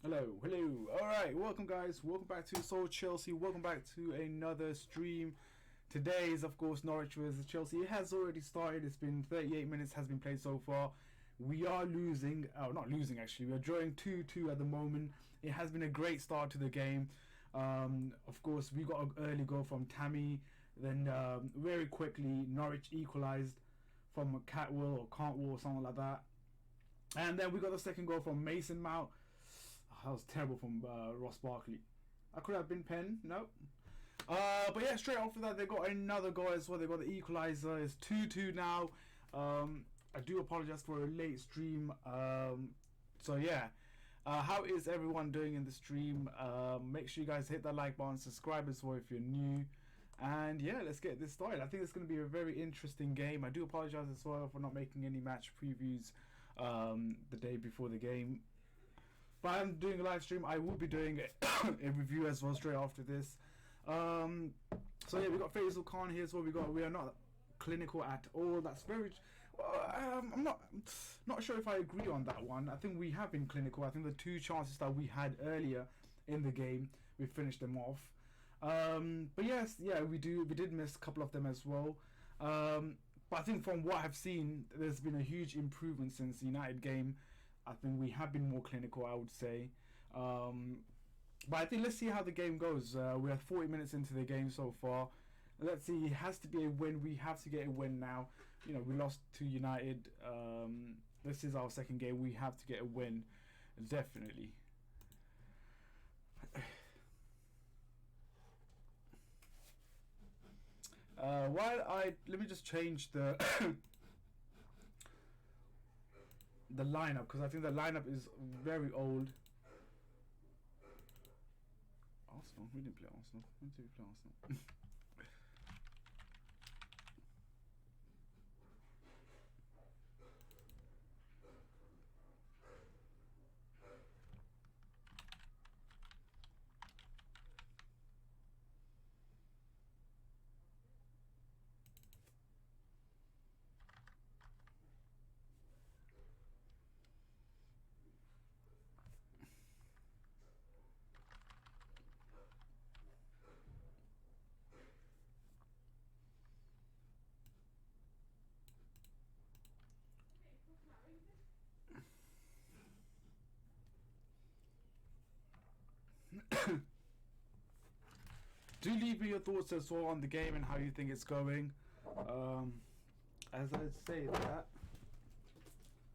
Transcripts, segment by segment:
Hello, hello. Alright, welcome guys. Welcome back to Soul Chelsea. Welcome back to another stream. Today is of course Norwich versus Chelsea. It has already started. It's been 38 minutes has been played so far. We are losing, not losing actually. We are drawing 2-2 at the moment. It has been a great start to the game. Of course, we got an early goal from Tammy. Then very quickly Norwich equalised from Catwell or Cantwell or something like that. And then we got the second goal from Mason Mount. That was terrible from Ross Barkley. I could have been pen, no. But yeah, straight after that they got another goal as well. They got the equaliser. It's 2-2 now. I do apologise for a late stream. So yeah, how is everyone doing in the stream? Make sure you guys hit that like button, subscribe as well if you're new. And yeah, let's get this started. I think it's going to be a very interesting game. I do apologise as well for not making any match previews the day before the game. But I'm doing a live stream. I will be doing a review as well straight after this. So yeah, we got Faisal Khan here as well. We are not clinical at all. That's very. I'm not sure if I agree on that one. I think we have been clinical. I think the two chances that we had earlier in the game, we finished them off. But yes, yeah, we did miss a couple of them as well. But I think from what I've seen, there's been a huge improvement since the United game. I think we have been more clinical, I would say. But I think let's see how the game goes. We're 40 minutes into the game so far. Let's see. It has to be a win. We have to get a win now. You know, we lost to United. This is our second game. We have to get a win, definitely. Let me just change the the lineup, because I think the lineup is very old. Arsenal? We didn't play Arsenal. When did we play Arsenal? Do leave me your thoughts as well on the game and how you think it's going. As I say that,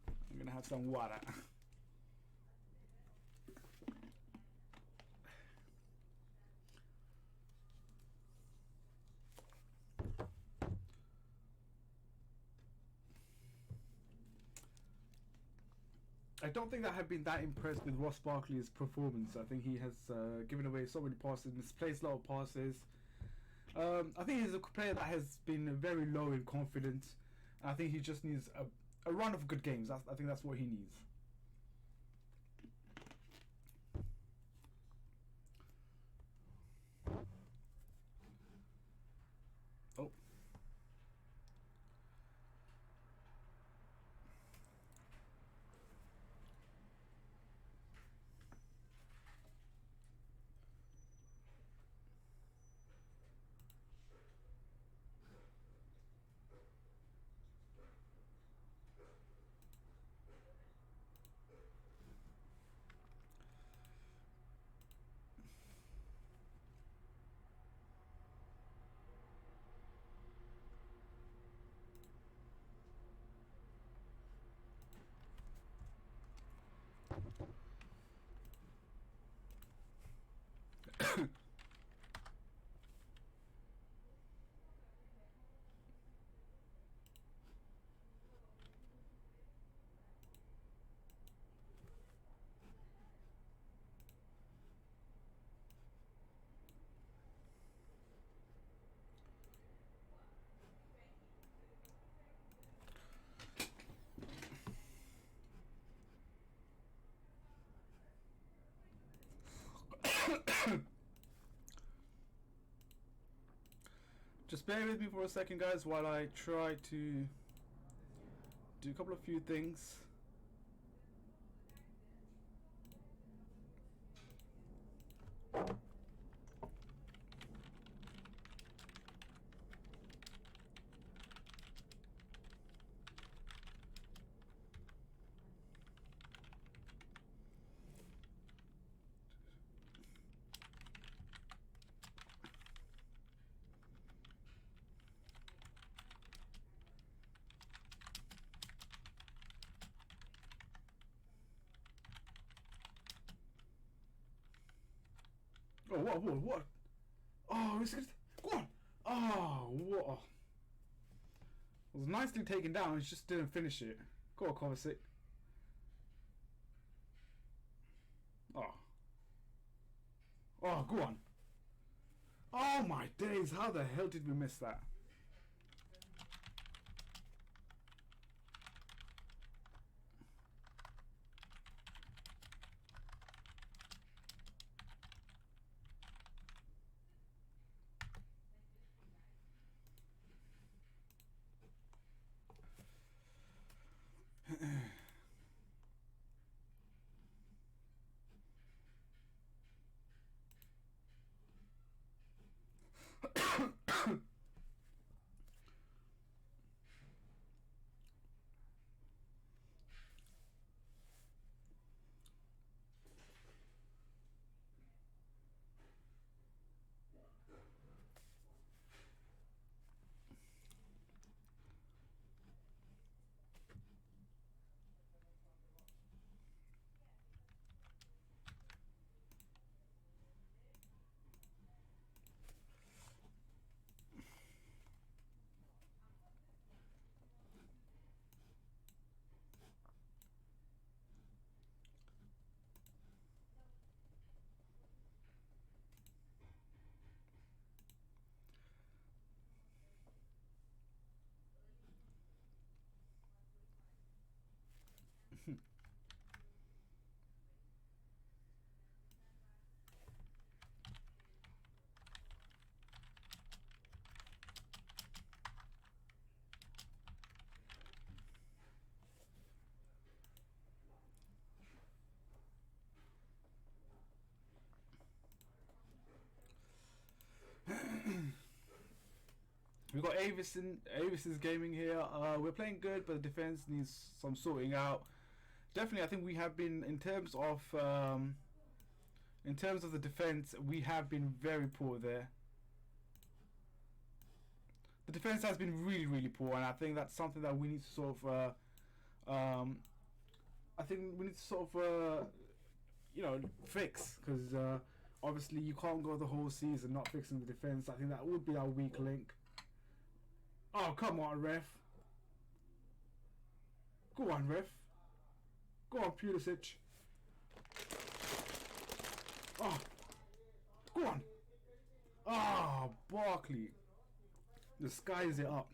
I'm gonna have some water. I don't think that I've been that impressed with Ross Barkley's performance. I think he has given away so many passes, misplaced a lot of passes. I think he's a player that has been very low in confidence. And I think he just needs a run of good games. I think that's what he needs. Oh. Just bear with me for a second, guys, while I try to do a few things. Oh, what? Oh, it's good. Go on. Oh, what? It was nicely taken down. He just didn't finish it. Go on, Kovacic. Oh. Oh, go on. Oh my days, how the hell did we miss that? We got Avison. Avison's gaming here. We're playing good, but the defense needs some sorting out. Definitely, I think we have been in terms of the defense. We have been very poor there. The defense has been really, really poor, and I think that's something that we need to sort of. I think we need to sort of, fix because obviously you can't go the whole season not fixing the defense. I think that would be our weak link. Oh, come on, ref. Go on, ref. Go on, Pulisic. Oh, go on. Ah, Barkley. Disguise it up.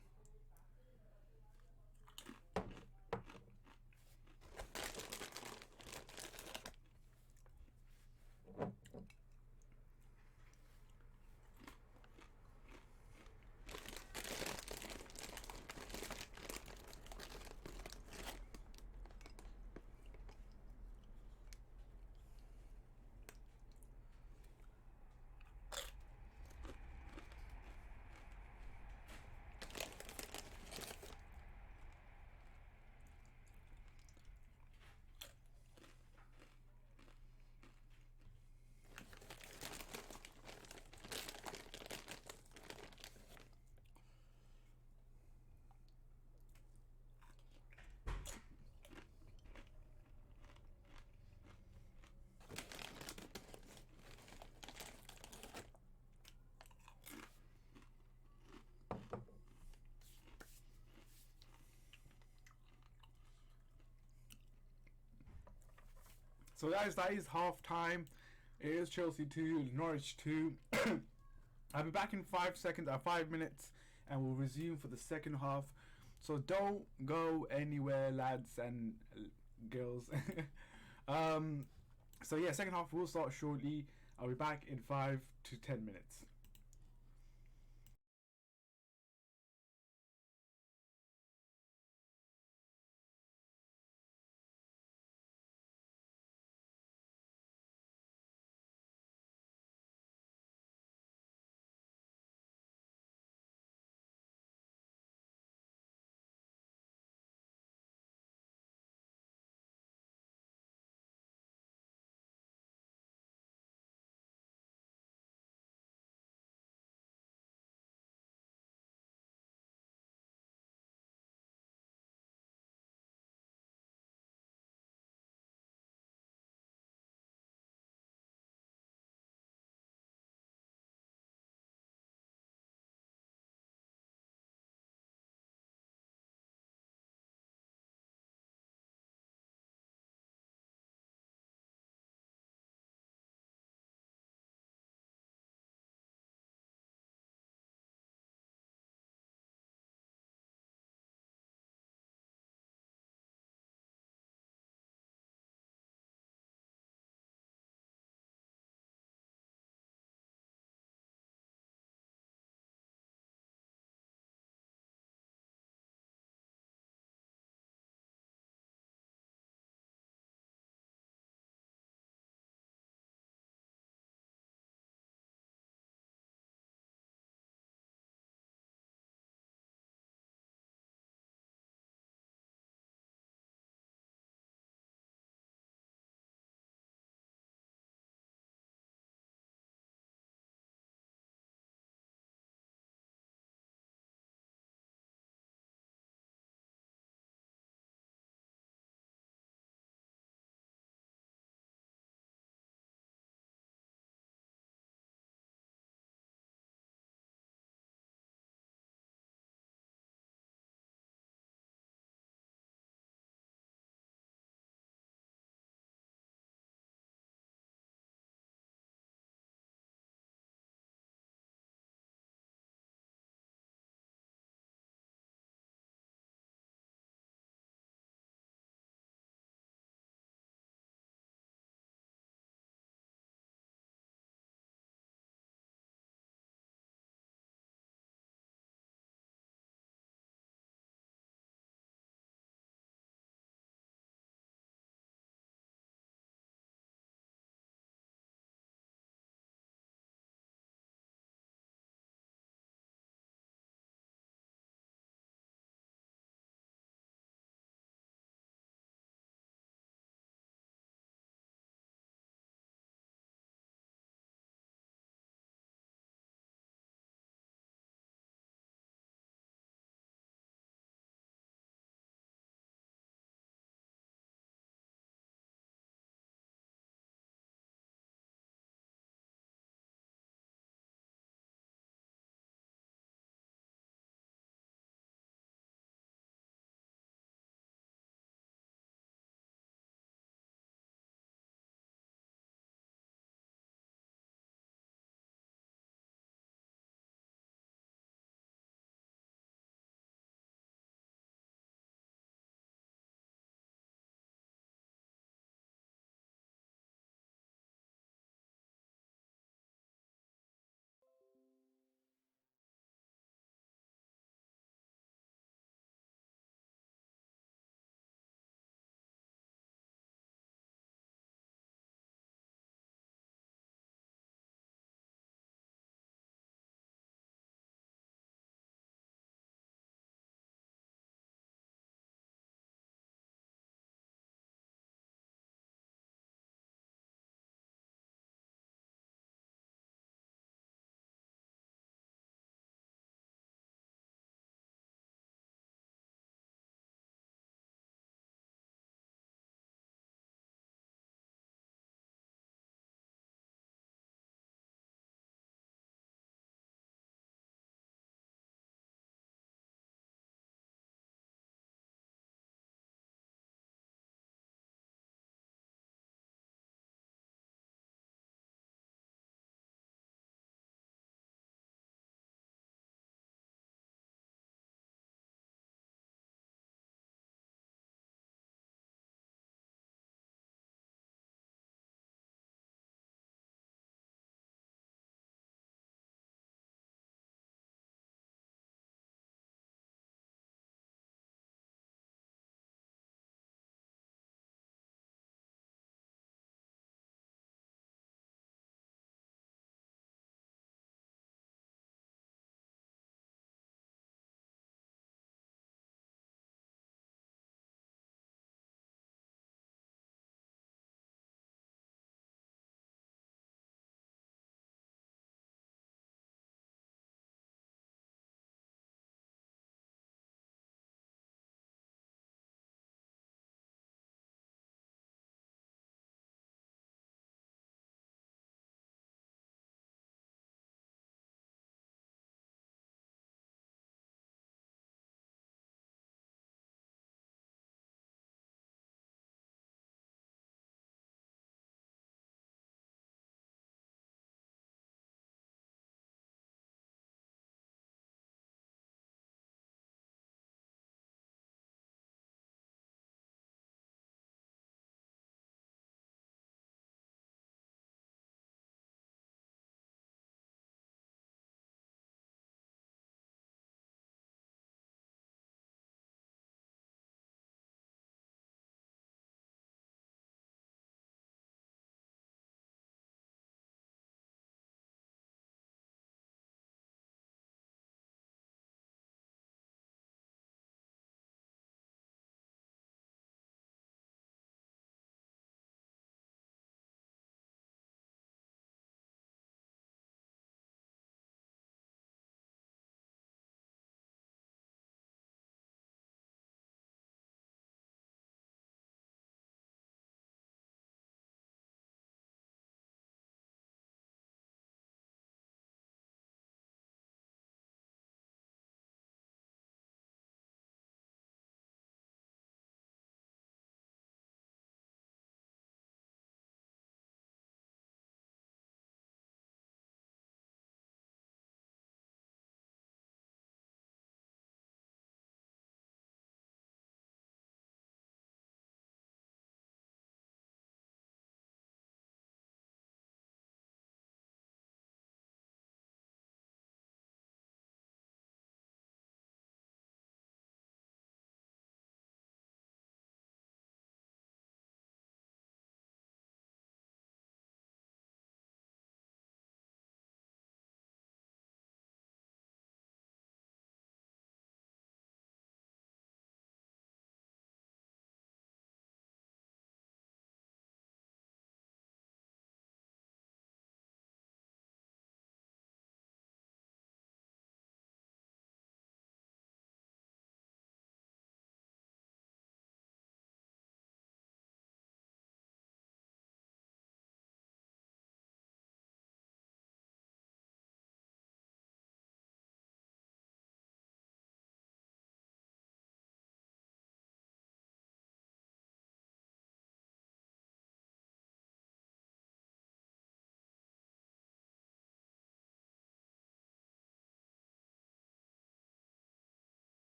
So guys, that is half time. It is Chelsea 2, Norwich 2. I'll be back in 5 minutes, and we'll resume for the second half. So don't go anywhere, lads and girls. So yeah, second half will start shortly. I'll be back in 5 to 10 minutes.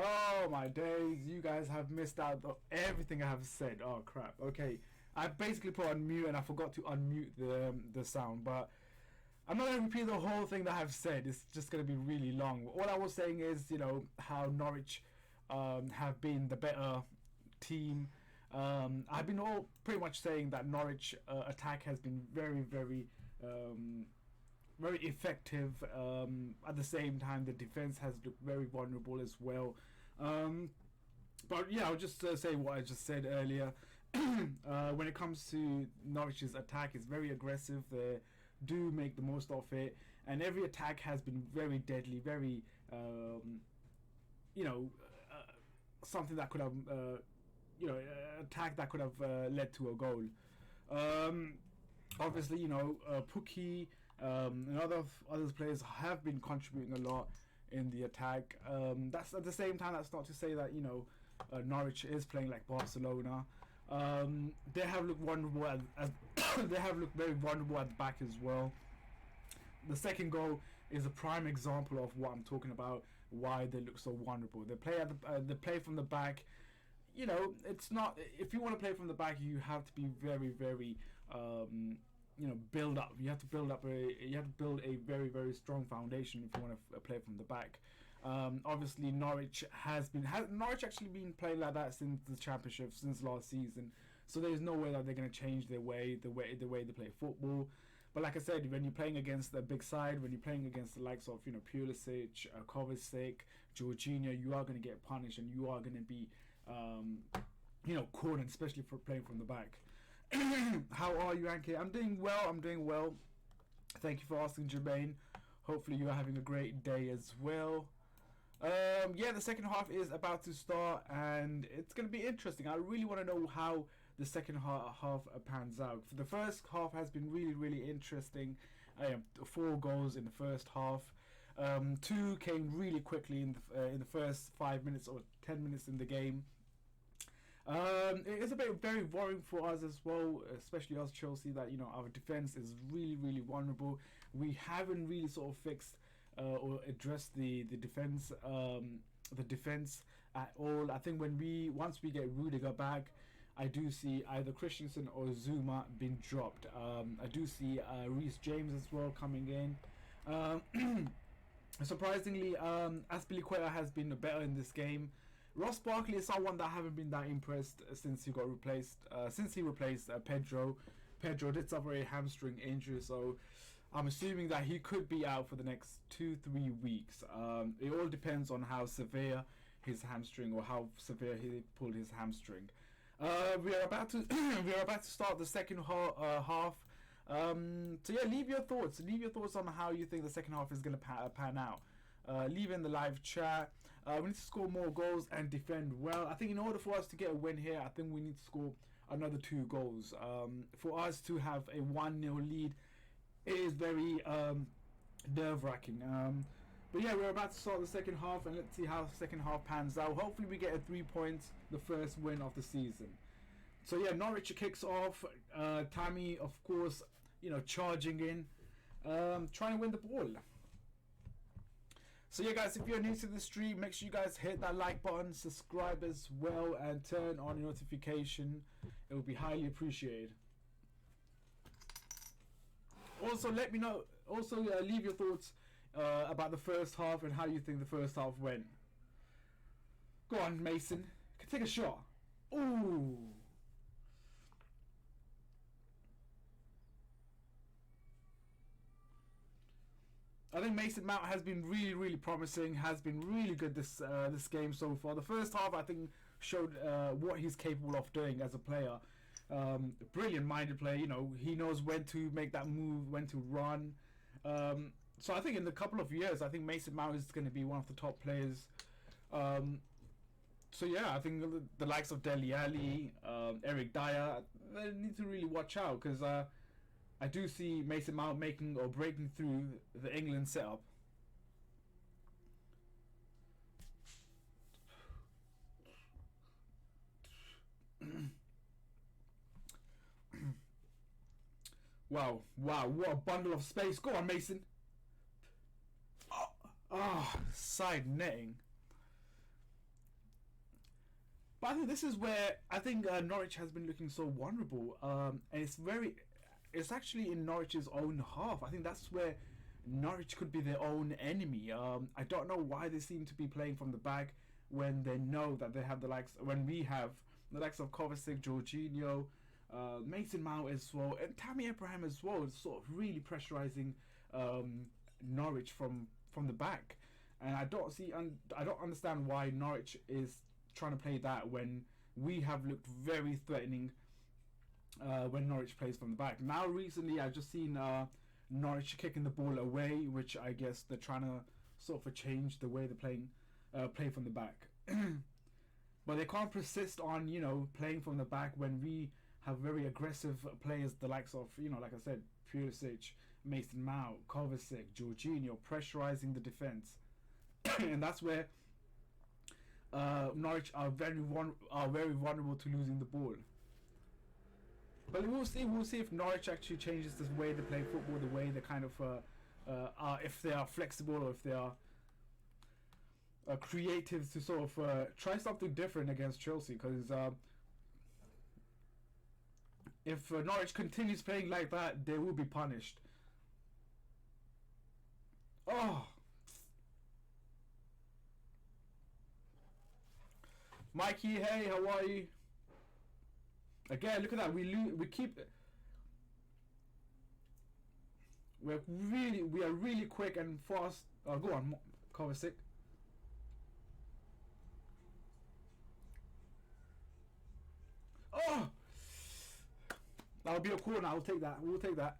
Oh my days! You guys have missed out on everything I have said. Oh crap! Okay, I basically put on mute and I forgot to unmute the sound. But I'm not gonna repeat the whole thing that I've said. It's just gonna be really long. All I was saying is, how Norwich have been the better team. I've been all pretty much saying that Norwich attack has been very, very, very effective. At the same time, the defense has looked very vulnerable as well. But yeah, I'll just say what I just said earlier. When it comes to Norwich's attack, it's very aggressive. They do make the most of it, and every attack has been very deadly, very, something that could have, attack that could have led to a goal. Obviously, Pookie and other players have been contributing a lot in the attack. That's at the same time. That's not to say that Norwich is playing like Barcelona. They have looked vulnerable as they have looked very vulnerable at the back as well. The second goal is a prime example of what I'm talking about. Why they look so vulnerable. They play they play from the back. It's not. If you want to play from the back, you have to be very, very, build up. You have to build up You have to build a very, very strong foundation if you want to play from the back. Obviously, Norwich Norwich actually been playing like that since the Championship, since last season. So there's no way that they're going to change the way they play football. But like I said, when you're playing against a big side, when you're playing against the likes of Pulisic, Kovacic, Jorginho, you are going to get punished and you are going to be cornered, especially for playing from the back. How are you, Anke? I'm doing well. Thank you for asking, Jermaine. Hopefully you are having a great day as well. The second half is about to start and it's going to be interesting. I really want to know how the second half pans out. The first half has been really, really interesting. 4 goals in the first half. 2 came really quickly in the first 5 minutes or 10 minutes in the game. It is very worrying for us as well, especially us Chelsea, that our defense is really, really vulnerable. We haven't really sort of fixed or addressed the defense at all. I think once we get Rudiger back, I do see either Christensen or Zuma being dropped. I do see Reece James as well coming in. Surprisingly, Azpilicueta has been better in this game. Ross Barkley is someone that I haven't been that impressed since he replaced Pedro. Pedro did suffer a hamstring injury, so I'm assuming that he could be out for the next 2-3 weeks. It all depends on how severe his hamstring or how severe he pulled his hamstring. We are about to start the second half. So yeah, leave your thoughts on how you think the second half is going to pan out. Leave in the live chat. We need to score more goals and defend well. I think in order for us to get a win here, I think we need to score another 2 goals. For us to have a 1-0 lead, it is very nerve-wracking. But yeah, we're about to start the second half, and let's see how the second half pans out. Hopefully we get a 3 points, the first win of the season. So yeah, Norwich kicks off. Tammy, of course, charging in, trying to win the ball. So yeah, guys, if you're new to the stream, make sure you guys hit that like button, subscribe as well, and turn on notification. It will be highly appreciated. Also, let me know. Also, leave your thoughts about the first half and how you think the first half went. Go on, Mason. Take a shot. Ooh. I think Mason Mount has been really, really promising. Has been really good this game so far. The first half, I think, showed what he's capable of doing as a player. Brilliant-minded player. He knows when to make that move, when to run. So I think in a couple of years, I think Mason Mount is going to be one of the top players. So yeah, I think the likes of Dele Alli, Eric Dyer, they need to really watch out, because I do see Mason Mount making or breaking through the England setup. Wow, what a bundle of space. Go on, Mason. Side netting. But I think this is where I think Norwich has been looking so vulnerable, and it's actually in Norwich's own half. I think that's where Norwich could be their own enemy. I don't know why they seem to be playing from the back when they know that they have when we have the likes of Kovacic, Jorginho, Mason Mount as well, and Tammy Abraham as well, sort of really pressurizing Norwich from the back. And I don't understand why Norwich is trying to play that when we have looked very threatening when Norwich plays from the back. Now recently I've just seen Norwich kicking the ball away, which I guess they're trying to sort of change the way they're play from the back. But they can't persist on playing from the back when we have very aggressive players, the likes of like I said, Pulisic, Mason Mount, Kovacic, Jorginho, pressurizing the defense. And that's where Norwich are very vulnerable to losing the ball. But we'll see if Norwich actually changes the way they play football, the way they kind of are, if they are flexible or if they are creative to sort of try something different against Chelsea. Because if Norwich continues playing like that, they will be punished. Oh. Mikey, hey, how are you? Again, look at that. We keep. We are really quick and fast. Go on, Kovacic. Oh, that'll be a corner. I'll take that. We'll take that.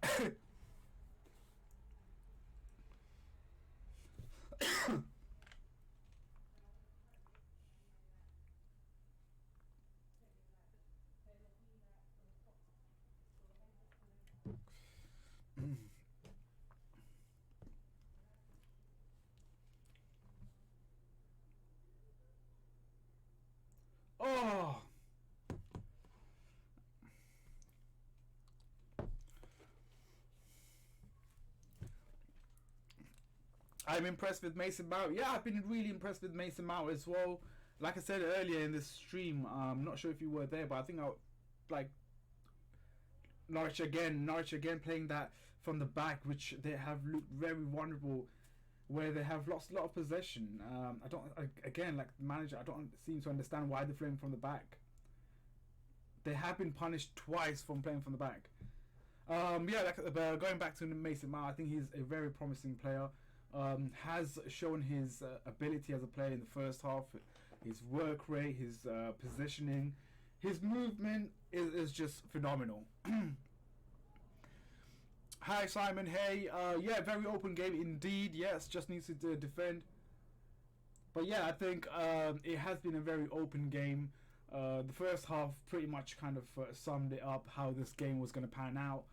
Oh. I'm impressed with Mason Mount. Yeah, I've been really impressed with Mason Mount as well. Like I said earlier in this stream, I'm not sure if you were there, but I think Norwich again playing that from the back, which they have looked very vulnerable, where they have lost a lot of possession. Like the manager, I don't seem to understand why they're playing from the back. They have been punished twice from playing from the back. Going back to Mason Mount, I think he's a very promising player. Has shown his ability as a player in the first half. His work rate, his positioning, his movement is just phenomenal. Hi Simon, hey, very open game indeed. Yes, just needs to defend. But yeah, I think it has been a very open game. The first half pretty much kind of summed it up how this game was going to pan out.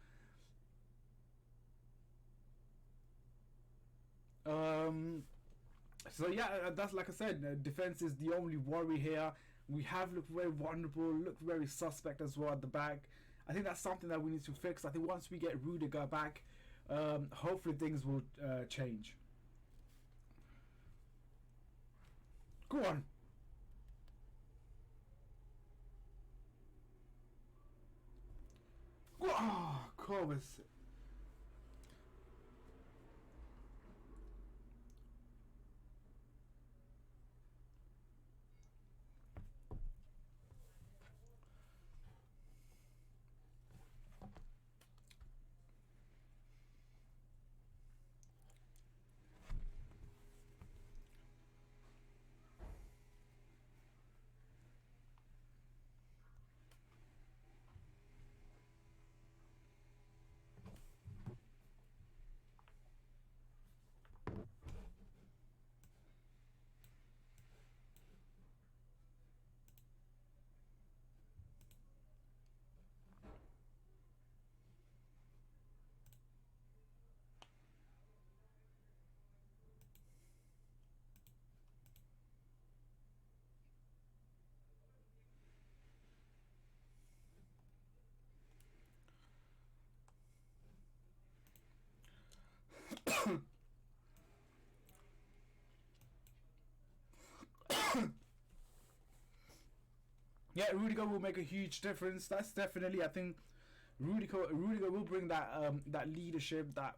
That's like I said, defense is the only worry here. We have looked very vulnerable, looked very suspect as well at the back. I think that's something that we need to fix. I think once we get Rudiger back, hopefully things will change. Go on. Go on. Oh, Kovacic. Yeah, Rudiger will make a huge difference. That's definitely, I think, Rudiger will bring that that leadership, that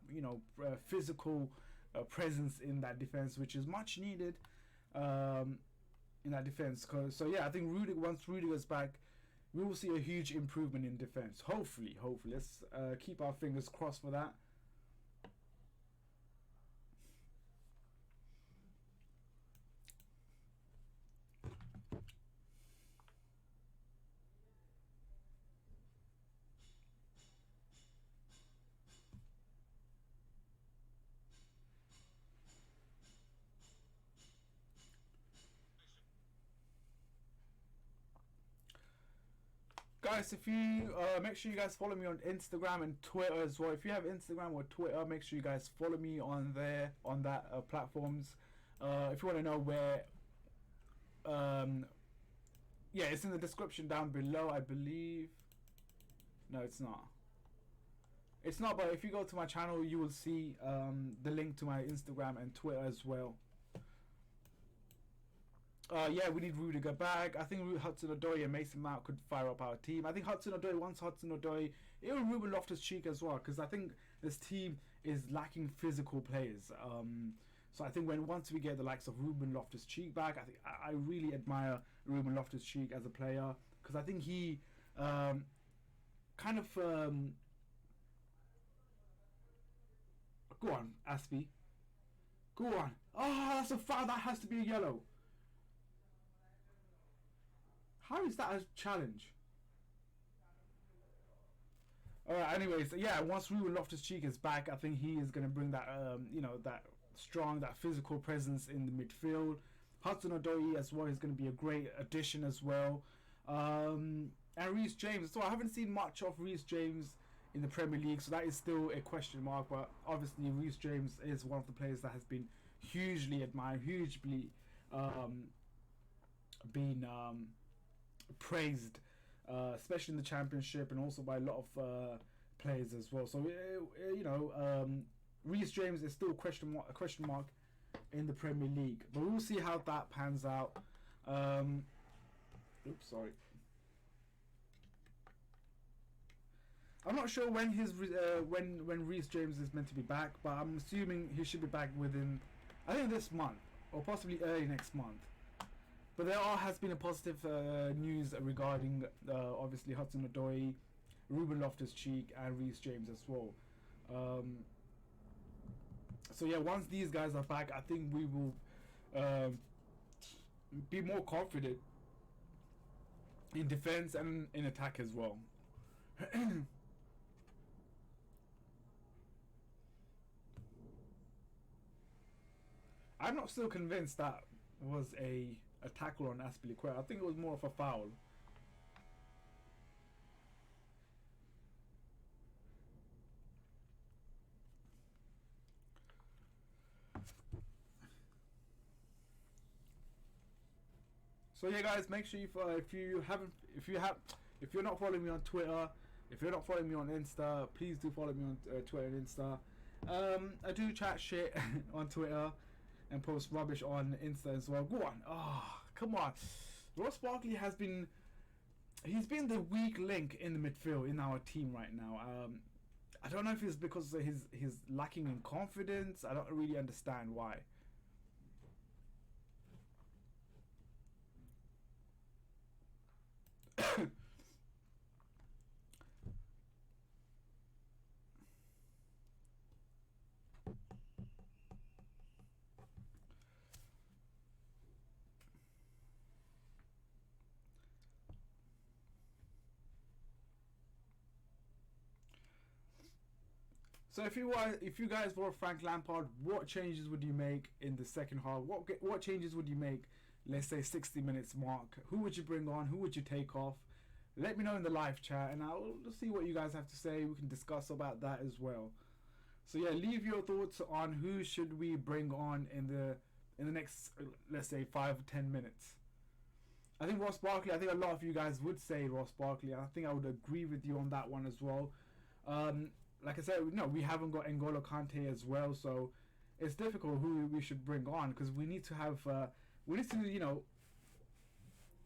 physical presence in that defense, which is much needed in that defense. So yeah, I think once Rudiger's back, we will see a huge improvement in defense. Hopefully, let's keep our fingers crossed for that. Guys, if you make sure you guys follow me on Instagram and Twitter as well. If you have Instagram or Twitter, make sure you guys follow me on there, on that platforms. If you want to know where, yeah, it's in the description down below, I believe. No, it's not. It's not, but if you go to my channel, you will see the link to my Instagram and Twitter as well. Yeah, we need Rudiger back. I think Hudson-Odoi and Mason Mount could fire up our team. I think Hudson-Odoi, even Ruben Loftus-Cheek as well, because I think this team is lacking physical players. So I think once we get the likes of Ruben Loftus-Cheek back, I really admire Ruben Loftus-Cheek as a player, because I think he kind of go on, Aspie. Go on. Oh, that's a foul. That has to be a yellow. How is that a challenge? Alright, anyways, yeah, once Ruben Loftus-Cheek is back, I think he is going to bring that, that strong, that physical presence in the midfield. Hudson-Odoi as well is going to be a great addition as well. And Reece James. So I haven't seen much of Reece James in the Premier League, so that is still a question mark. But obviously, Reece James is one of the players that has been hugely admired, hugely been praised, especially in the Championship and also by a lot of players as well. So Reece James is still a question mark in the Premier League, but we'll see how that pans out. Oops, sorry. I'm not sure when when Reece James is meant to be back, but I'm assuming he should be back within, I think, this month or possibly early next month. But there has been a positive news regarding obviously Hudson-Odoi, Ruben Loftus-Cheek and Reece James as well. So yeah, once these guys are back, I think we will be more confident in defense and in attack as well. I'm not still convinced that was a tackle on Aspilicueta. I think it was more of a foul. So yeah, guys, make sure if you're not following me on Twitter, if you're not following me on Insta, please do follow me on Twitter and Insta. I do chat shit on Twitter and post rubbish on Insta as well. Go on. Oh, come on. Ross Barkley he's been the weak link in the midfield in our team right now. I don't know if it's because he's lacking in confidence. I don't really understand why. So if you guys were Frank Lampard, what changes would you make in the second half? What changes would you make? Let's say 60 minutes mark. Who would you bring on? Who would you take off? Let me know in the live chat, and I'll see what you guys have to say. We can discuss about that as well. So yeah, leave your thoughts on who should we bring on in the next, let's say, 5 or 10 minutes. I think Ross Barkley. I think a lot of you guys would say Ross Barkley. I think I would agree with you on that one as well. Like I said, we haven't got N'Golo Kante as well, so it's difficult who we should bring on, because we need to have,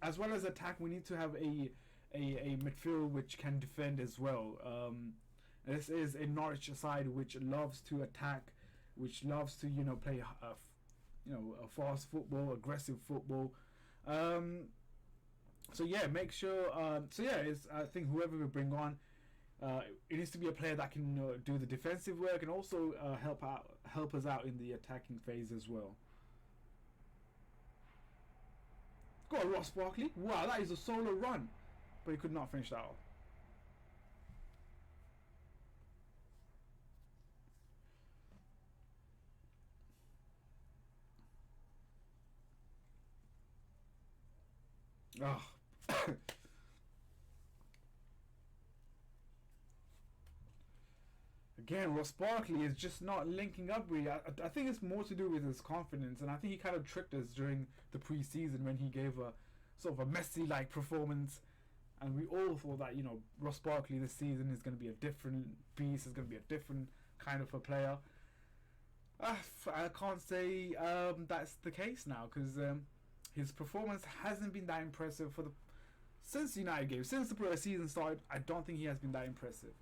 as well as attack, we need to have a midfield which can defend as well. This is a Norwich side which loves to attack, which loves to play a fast football, aggressive football. So yeah, make sure. I think whoever we bring on, it needs to be a player that can do the defensive work and also help us out in the attacking phase as well. Go on, Ross Barkley. Wow, that is a solo run, but he could not finish that off. Oh. Again, Ross Barkley is just not linking up really. I think it's more to do with his confidence, and I think he kind of tricked us during the pre-season when he gave a sort of a Messi-like performance, and we all thought that Ross Barkley this season is going to be a different beast, is going to be a different kind of a player. I can't say that's the case now, because his performance hasn't been that impressive since the United game. Since the season started, I don't think he has been that impressive.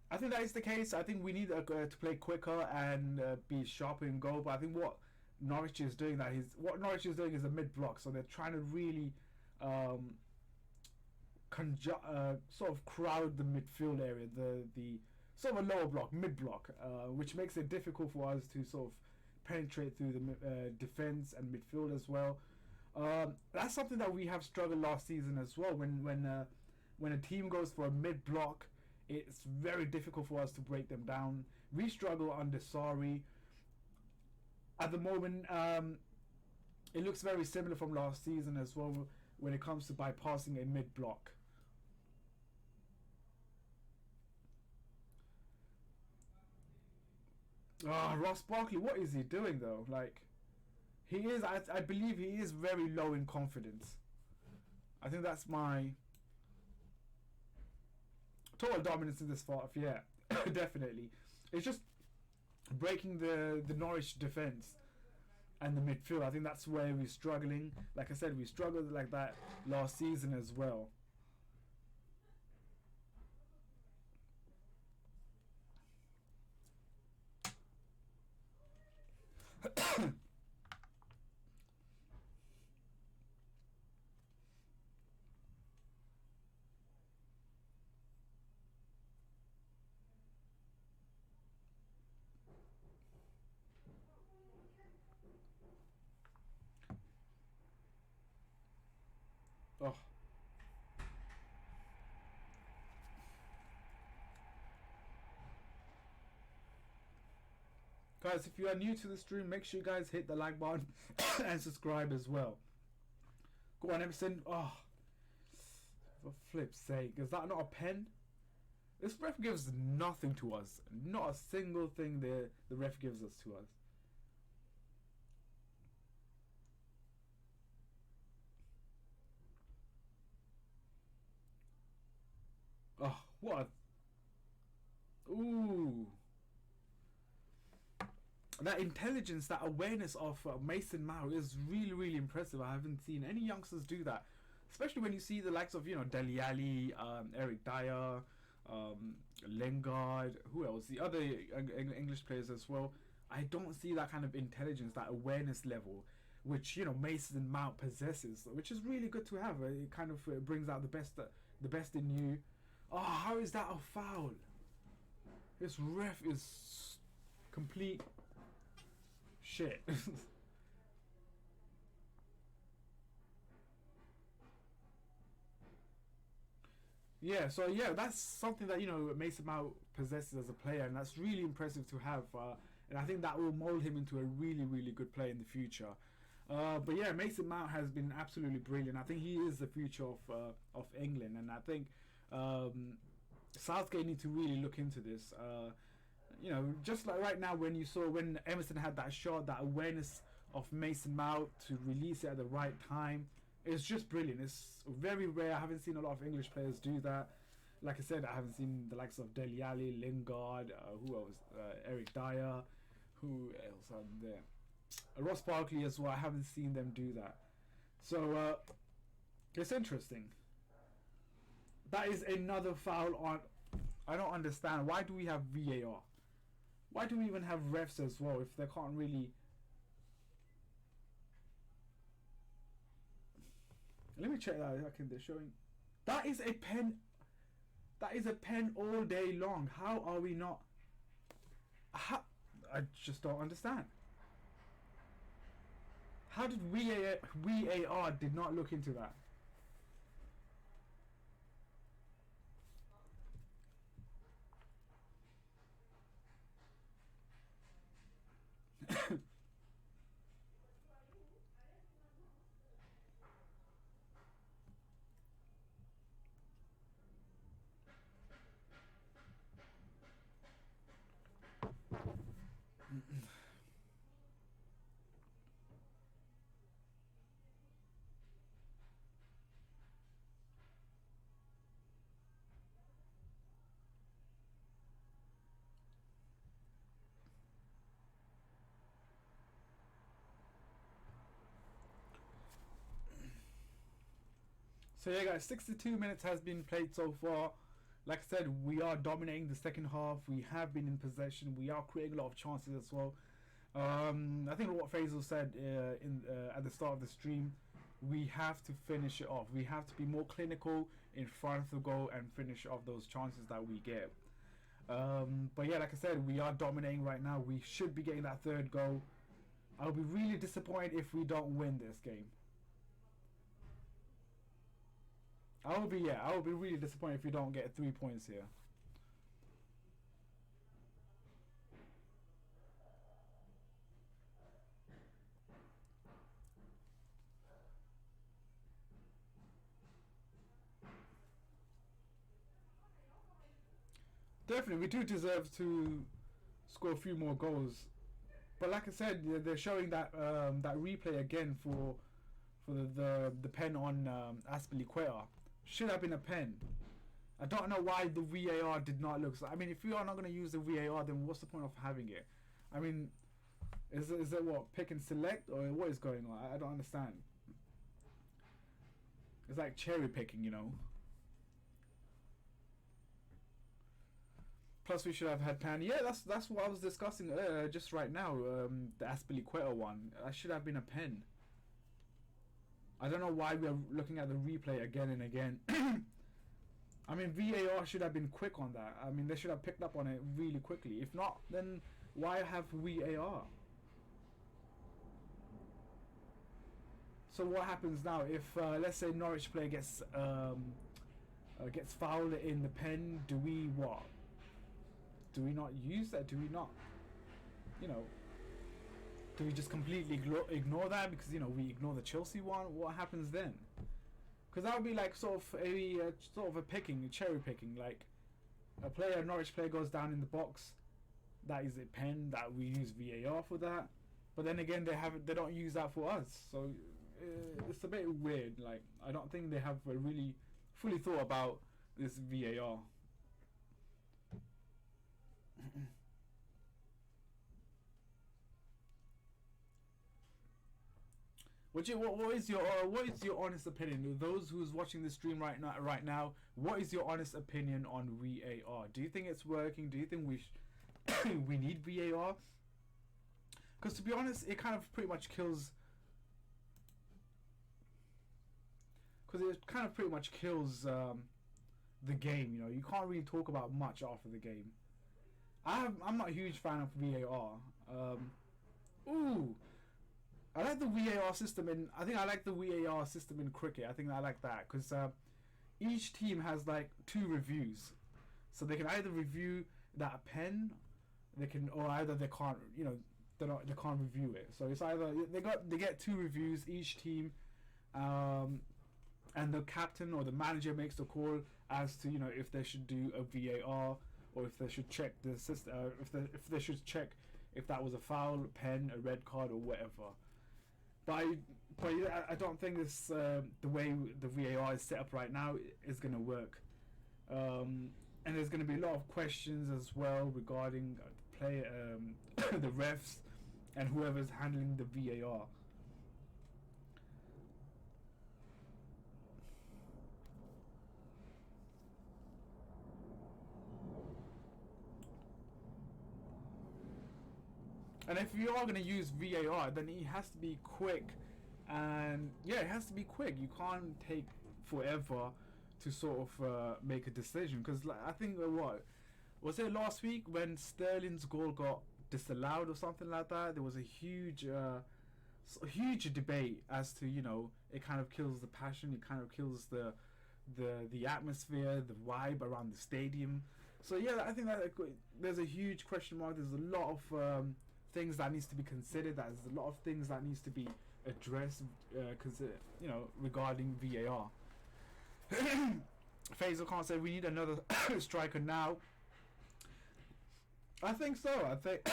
I think that is the case. I think we need to play quicker and be sharper in goal. But I think what Norwich is doing is a mid block. So they're trying to really sort of crowd the midfield area, the sort of a lower block, mid block, which makes it difficult for us to sort of penetrate through the defense and midfield as well. That's something that we have struggled last season as well. When a team goes for a mid block, it's very difficult for us to break them down. We struggle under Sarri. At the moment, it looks very similar from last season as well when it comes to bypassing a mid block. Ross Barkley, what is he doing though? Like, I believe he is very low in confidence. I think that's my total dominance in this part. Yeah, definitely. It's just breaking the Norwich defense and the midfield. I think that's where we're struggling. Like I said, we struggled like that last season as well. Oh. Guys, if you are new to the stream, make sure you guys hit the like button and subscribe as well. Go on, Emerson. Oh, for flip's sake. Is that not a pen? This ref gives nothing to us. Not a single thing the ref gives us to us. Oh, what a... Ooh. That intelligence, that awareness of Mason Mount is really, really impressive. I haven't seen any youngsters do that. Especially when you see the likes of, Dele Alli, Eric Dyer, Lingard, who else? The other English players as well. I don't see that kind of intelligence, that awareness level, which, Mason Mount possesses, which is really good to have. It kind of brings out the best in you. Oh, how is that a foul? This ref is complete shit. That's something that Mason Mount possesses as a player, and that's really impressive to have. And I think that will mold him into a really, really good player in the future. But yeah, Mason Mount has been absolutely brilliant. I think he is the future of England, and I think Southgate need to really look into this. Just like right now when Emerson had that shot, that awareness of Mason Mount to release it at the right time, it's just brilliant. It's very rare. I haven't seen a lot of English players do that. like I said, I haven't seen the likes of Dele Alli, Lingard, who else? Eric Dyer, who else out there? Ross Barkley as well. I haven't seen them do that. So it's interesting. That is another foul on. I don't understand. Why do we have VAR? Why do we even have refs as well if they can't really? Let me check that. Okay, they're showing. That is a pen. That is a pen all day long. How are we not? How? I just don't understand. How did VAR did not look into that? So yeah, guys, 62 minutes has been played so far. Like I said, we are dominating the second half. We have been in possession. We are creating a lot of chances as well. I think what Faisal said at the start of the stream, we have to finish it off. We have to be more clinical in front of the goal and finish off those chances that we get. But yeah, like I said, we are dominating right now. We should be getting that third goal. I'll be really disappointed if we don't win this game. I will be really disappointed if we don't get 3 points here. Definitely, we do deserve to score a few more goals. But like I said, they're showing that that replay again for the pen on Aspilicueta. Should have been a pen. I don't know why the VAR did not look. I mean, if you are not going to use the VAR, then what's the point of having it? I mean, is it what, pick and select, or what is going on? I don't understand. It's like cherry picking, you know. Plus, we should have had pen. Yeah, that's what I was discussing just right now. The Aspilicueta one. I should have been a pen. I don't know why we are looking at the replay again and again. I mean, VAR should have been quick on that. I mean, they should have picked up on it really quickly. If not, then why have VAR? So what happens now if, let's say, Norwich player gets fouled in the pen? Do we what? Do we not use that? Do we not, you know? Do we just completely ignore that because, you know, we ignore the Chelsea one? What happens then? Because that would be like sort of a picking, a cherry picking. Like a Norwich player goes down in the box, that is a pen. That we use VAR for that. But then again, they don't use that for us. So it's a bit weird. Like, I don't think they have really fully thought about this VAR. What is your honest opinion? Those who's watching the stream right now, what is your honest opinion on VAR? Do you think it's working? Do you think we need VAR? Because to be honest, it kind of pretty much kills. Because it kind of pretty much kills the game. You know, you can't really talk about much after the game. I'm not a huge fan of VAR. I like the VAR system I think I like the VAR system in cricket. I think I like that because each team has like 2 reviews, so they can either review that pen, or either they can't. You know, they can't review it. So it's either they get 2 reviews each team, and the captain or the manager makes the call as to, you know, if they should do a VAR or if they should check the system, if they should check if that was a foul, a pen, a red card, or whatever. But I don't think this the way the VAR is set up right now is going to work. And there's going to be a lot of questions as well regarding the play, the refs, and whoever's handling the VAR. And if you are going to use VAR, then it has to be quick, and yeah, it has to be quick. You can't take forever to sort of make a decision, because like, I think what was it last week when Sterling's goal got disallowed or something like that? There was a huge debate as to, you know, it kind of kills the passion, it kind of kills the atmosphere, the vibe around the stadium. So yeah, I think that there's a huge question mark. There's a lot of things that needs to be considered. There's a lot of things that needs to be addressed, you know, regarding VAR. Faisal Khan said we need another striker now. I think so. I think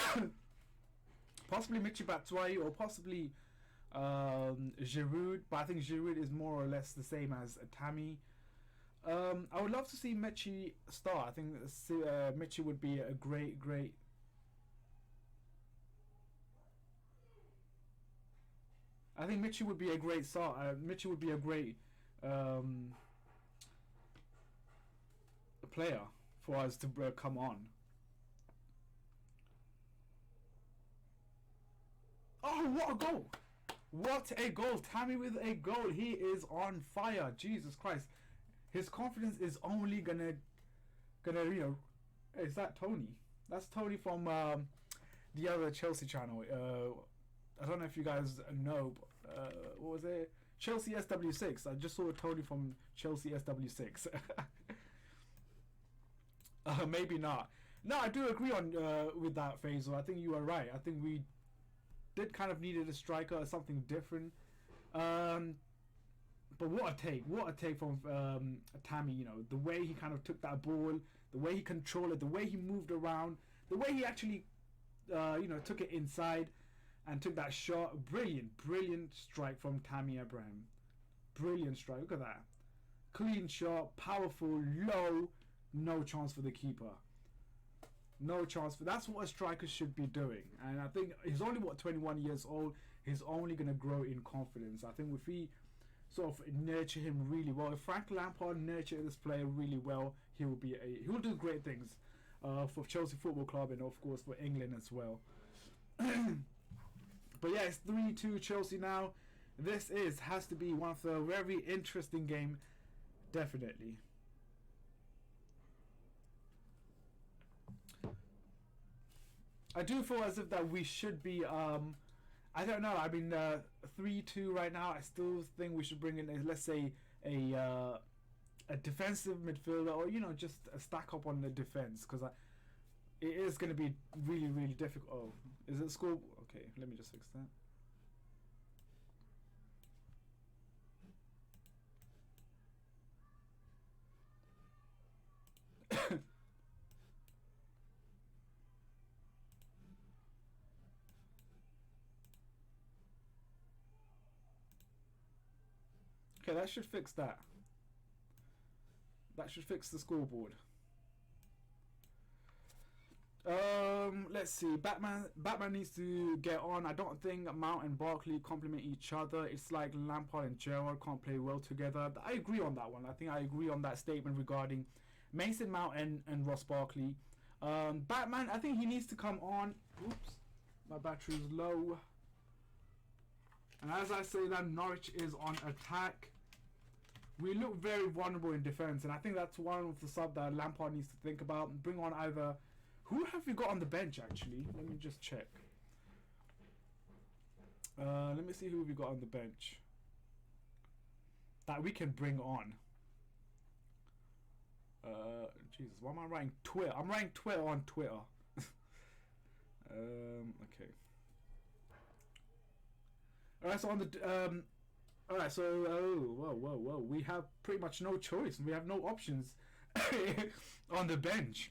possibly Michy Batshuayi or possibly Giroud, but I think Giroud is more or less the same as Tammy. I would love to see Michy start. I think Michy would be a great. I think Michy would be a great start. Michy would be a great player for us to come on. Oh, what a goal! What a goal! Tammy with a goal. He is on fire. Jesus Christ. His confidence is only gonna you know. Is that Tony? That's Tony from the other Chelsea channel. I don't know if you guys know, but, what was it? Chelsea SW6. I just saw Tony from Chelsea SW6. Maybe not. No, I do agree on with that, Faisal. I think you are right. I think we did kind of needed a striker or something different. But what a take from Tammy. You know, the way he kind of took that ball, the way he controlled it, the way he moved around, the way he actually, you know, took it inside and took that shot. Brilliant strike from Tammy Abraham. Brilliant strike. Look at that. Clean shot, powerful, low, no chance for the keeper. No chance for. That's what a striker should be doing. And I think he's only 21 years old. He's only going to grow in confidence. I think if we sort of nurture him really well, if Frank Lampard nurtured this player really well, he will do great things for Chelsea Football Club and of course for England as well. But yeah, it's 3-2 Chelsea now. This has to be one of the very interesting game, definitely. I do feel as if that we should be. I don't know. I mean, 3-2 right now. I still think we should bring in, let's say, a defensive midfielder, or you know, just a stack up on the defense, because it is going to be really difficult. Oh, is it school? Okay, let me just fix that. Okay, that should fix that. That should fix the scoreboard. Let's see. Batman needs to get on. I don't think Mount and Barkley complement each other. It's like Lampard and Gerrard can't play well together. I agree on that one. I think I agree on that statement regarding Mason Mount and Ross Barkley. Batman, I think he needs to come on. Oops, my battery's low. And as I say that, Norwich is on attack. We look very vulnerable in defence, and I think that's one of the sub that Lampard needs to think about. Bring on either... Who have we got on the bench, actually? Let me just check. Let me see who we got on the bench that we can bring on. Jesus, why am I writing Twitter? I'm writing Twitter on Twitter. Okay. Alright, so on the... Alright, so... whoa. We have pretty much no choice. We have no options on the bench.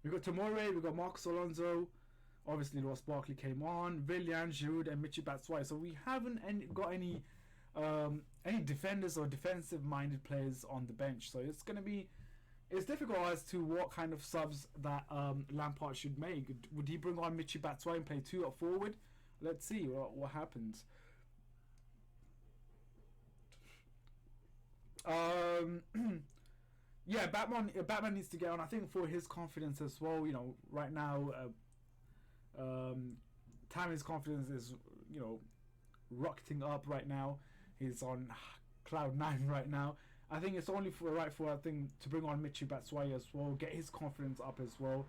We got Tomori, we got Marcos Alonso, obviously Ross Barkley came on, Willian, Giroud, and Michy Batshuayi. So we haven't got any defenders or defensive-minded players on the bench. So it's going to be it's difficult as to what kind of subs that Lampard should make. Would he bring on Michy Batshuayi and play 2 up forward? Let's see what happens. Yeah, Batman needs to get on. I think for his confidence as well. You know, right now, Tammy's confidence is, you know, rocketing up right now. He's on cloud 9 right now. I think it's only I think to bring on Michy Batshuayi as well, get his confidence up as well.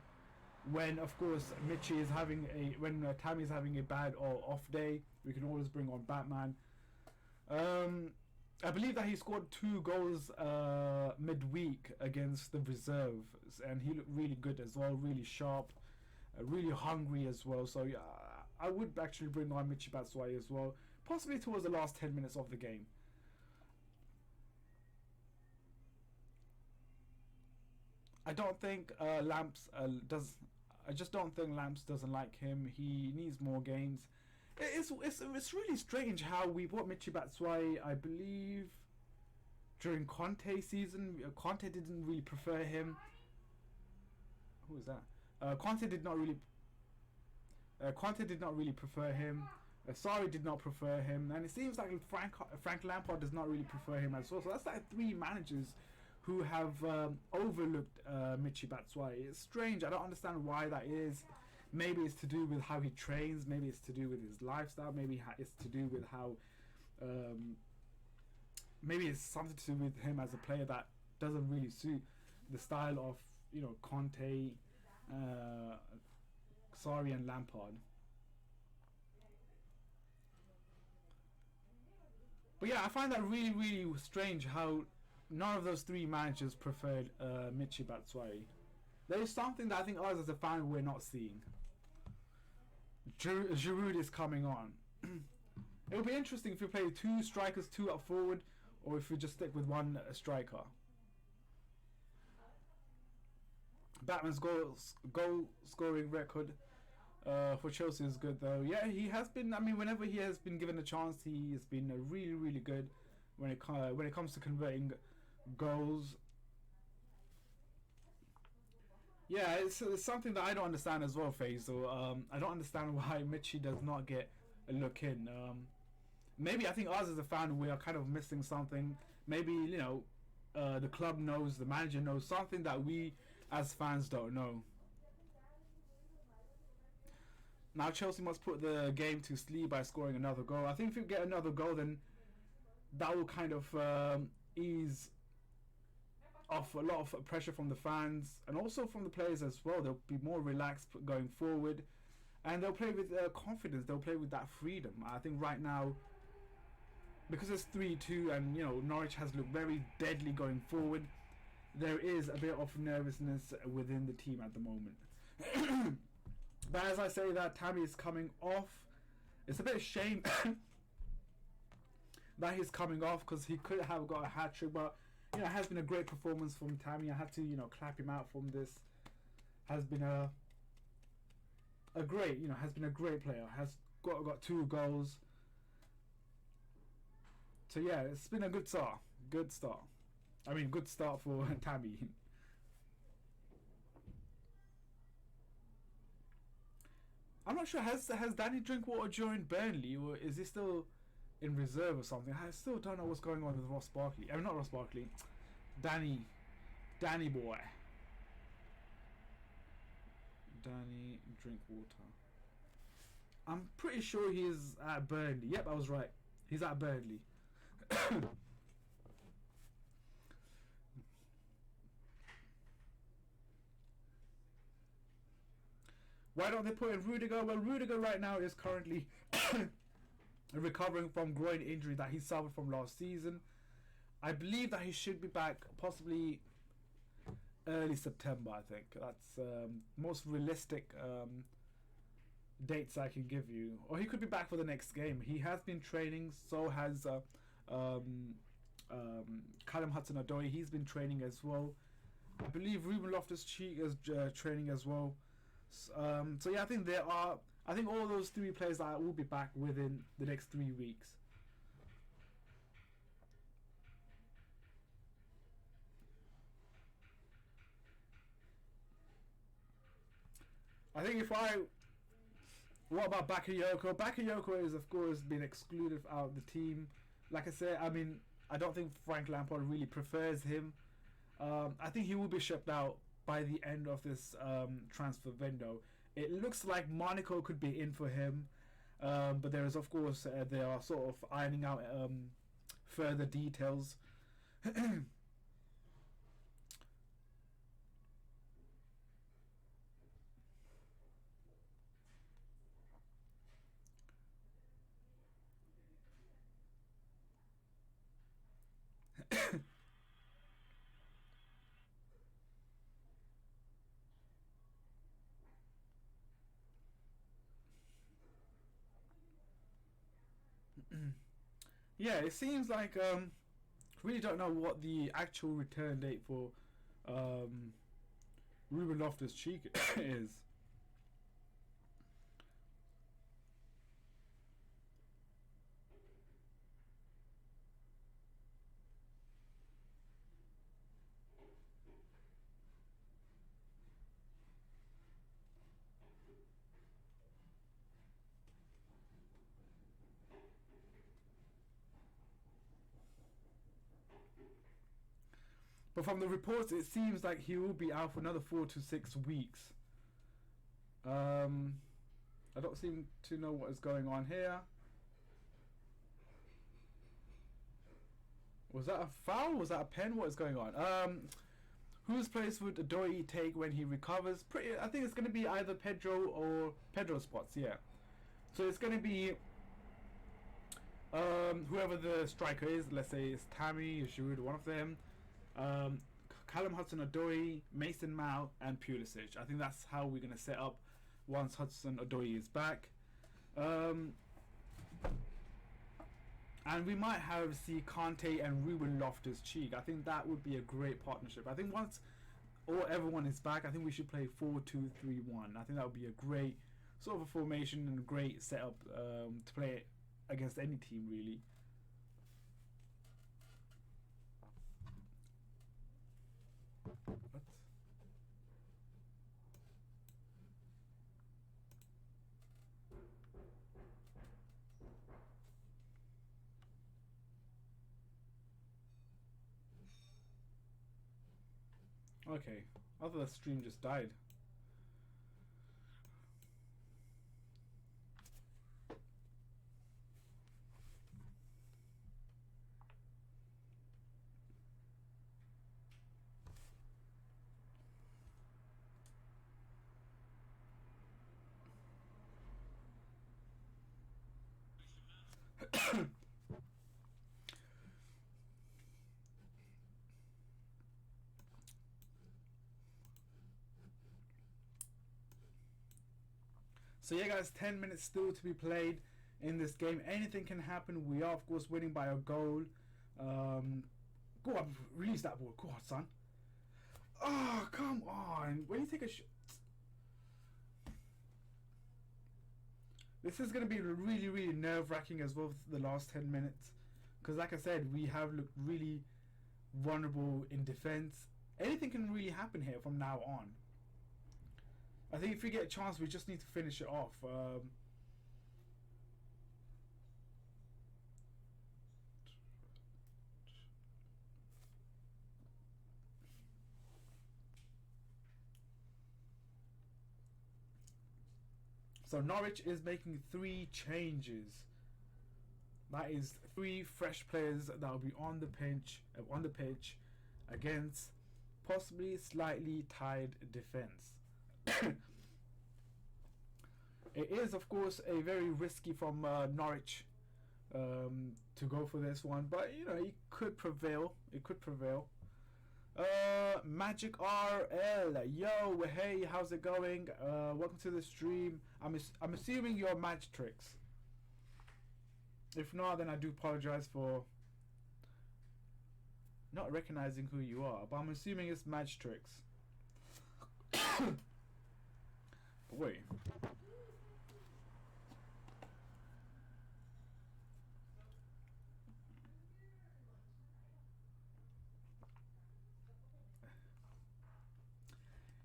When of course Michy is having Tammy's having a bad or off day, we can always bring on Batman. I believe that he scored 2 goals midweek against the reserves, and he looked really good as well, really sharp, really hungry as well. So yeah, I would actually bring on Michy Batshuayi as well, possibly towards the last 10 minutes of the game. I don't think Lamps does. I just don't think Lamps doesn't like him. He needs more games. It's really strange how we bought Michy Batshuayi. I believe during Conte season, Conte didn't really prefer him. Who was that? Conte did not really. Conte did not really prefer him. Sarri did not prefer him, and it seems like Frank Lampard does not really prefer him as well. So that's like 3 managers who have overlooked Michy Batshuayi. It's strange. I don't understand why that is. Maybe it's to do with how he trains. Maybe it's to do with his lifestyle. Maybe it's to do with how. Maybe it's something to do with him as a player that doesn't really suit the style of, you know, Conte, Sarri, and Lampard. But yeah, I find that really, really strange how none of those 3 managers preferred Michy Batshuayi. There is something that I think us as a fan we're not seeing. Giroud is coming on. It'll be interesting if we play 2 strikers, 2 up forward, or if we just stick with 1 striker. Batman's goal scoring record for Chelsea is good though. Yeah, he has been. I mean, whenever he has been given a chance, he has been really, really good when it comes to converting goals. Yeah, it's something that I don't understand as well, Faisal. I don't understand why Michy does not get a look in. Maybe I think us as a fan, we are kind of missing something. Maybe, you know, the club knows, the manager knows something that we as fans don't know. Now Chelsea must put the game to sleep by scoring another goal. I think if we get another goal, then that will kind of ease off a lot of pressure from the fans and also from the players as well. They'll be more relaxed going forward, and they'll play with confidence. They'll play with that freedom. I think right now, because it's 3-2 and, you know, Norwich has looked very deadly going forward, there is a bit of nervousness within the team at the moment. But as I say that Tammy is coming off, it's a bit of shame that he's coming off, because he could have got a hat-trick, but, you know, it has been a great performance from Tammy. I have to, you know, clap him out from this. Has been a great, you know, has been a great player. Has got 2 goals. So yeah, it's been a good start. Good start. I mean, good start for Tammy. I'm not sure, has Danny Drinkwater joined Burnley, or is he still in reserve or something? I still don't know what's going on with Ross Barkley. I mean, not Ross Barkley. Danny boy. Danny Drinkwater. I'm pretty sure he is at Burnley. Yep, I was right. He's at Burnley. Why don't they put in Rudiger? Well, Rudiger right now is currently recovering from groin injury that he suffered from last season. I believe that he should be back possibly early September. I think that's most realistic dates I can give you. Or he could be back for the next game. He has been training. So has Callum Hudson-Odoi. He's been training as well. I believe Ruben Loftus-Cheek is training as well. So yeah, I think all those 3 players that will be back within the next 3 weeks. I think if I... What about Bakayoko? Bakayoko is, of course, been excluded out of the team. Like I said, I mean, I don't think Frank Lampard really prefers him. I think he will be shipped out by the end of this transfer window. It looks like Monaco could be in for him. But there is, of course, they are sort of ironing out further details. Yeah, it seems like really don't know what the actual return date for um, Ruben Loftus-Cheek is. But from the reports, it seems like he will be out for another 4 to 6 weeks. I don't seem to know what is going on here. Was that a foul? Was that a pen? What is going on? Whose place would Adoi take when he recovers? I think it's going to be either Pedro or Pedro spots. Yeah. So it's going to be whoever the striker is. Let's say it's Tammy, Giroud, one of them. Callum Hudson-Odoi, Mason Mount, and Pulisic. I think that's how we're going to set up once Hudson-Odoi is back. And we might have see Kante and Ruben Loftus-Cheek. I think that would be a great partnership. I think once everyone is back, I think we should play 4-2-3-1. I think that would be a great sort of a formation and a great setup to play against any team, really. What? Okay, I thought the stream just died. So yeah, guys, 10 minutes still to be played in this game. Anything can happen. We are, of course, winning by a goal. Go on, release that ball. Go on, son. Oh, come on. When you take a shot... This is going to be really, really nerve-wracking as well for the last 10 minutes. Because like I said, we have looked really vulnerable in defense. Anything can really happen here from now on. I think if we get a chance, we just need to finish it off. So Norwich is making 3 changes. That is 3 fresh players that will be on the pitch against possibly slightly tied defense. It is, of course, a very risky from Norwich to go for this one, but you know, it could prevail. It could prevail. Magic RL, yo, hey, how's it going? Welcome to the stream. I'm assuming you're Match Tricks. If not, then I do apologize for not recognizing who you are, but I'm assuming it's Match Tricks. Wait.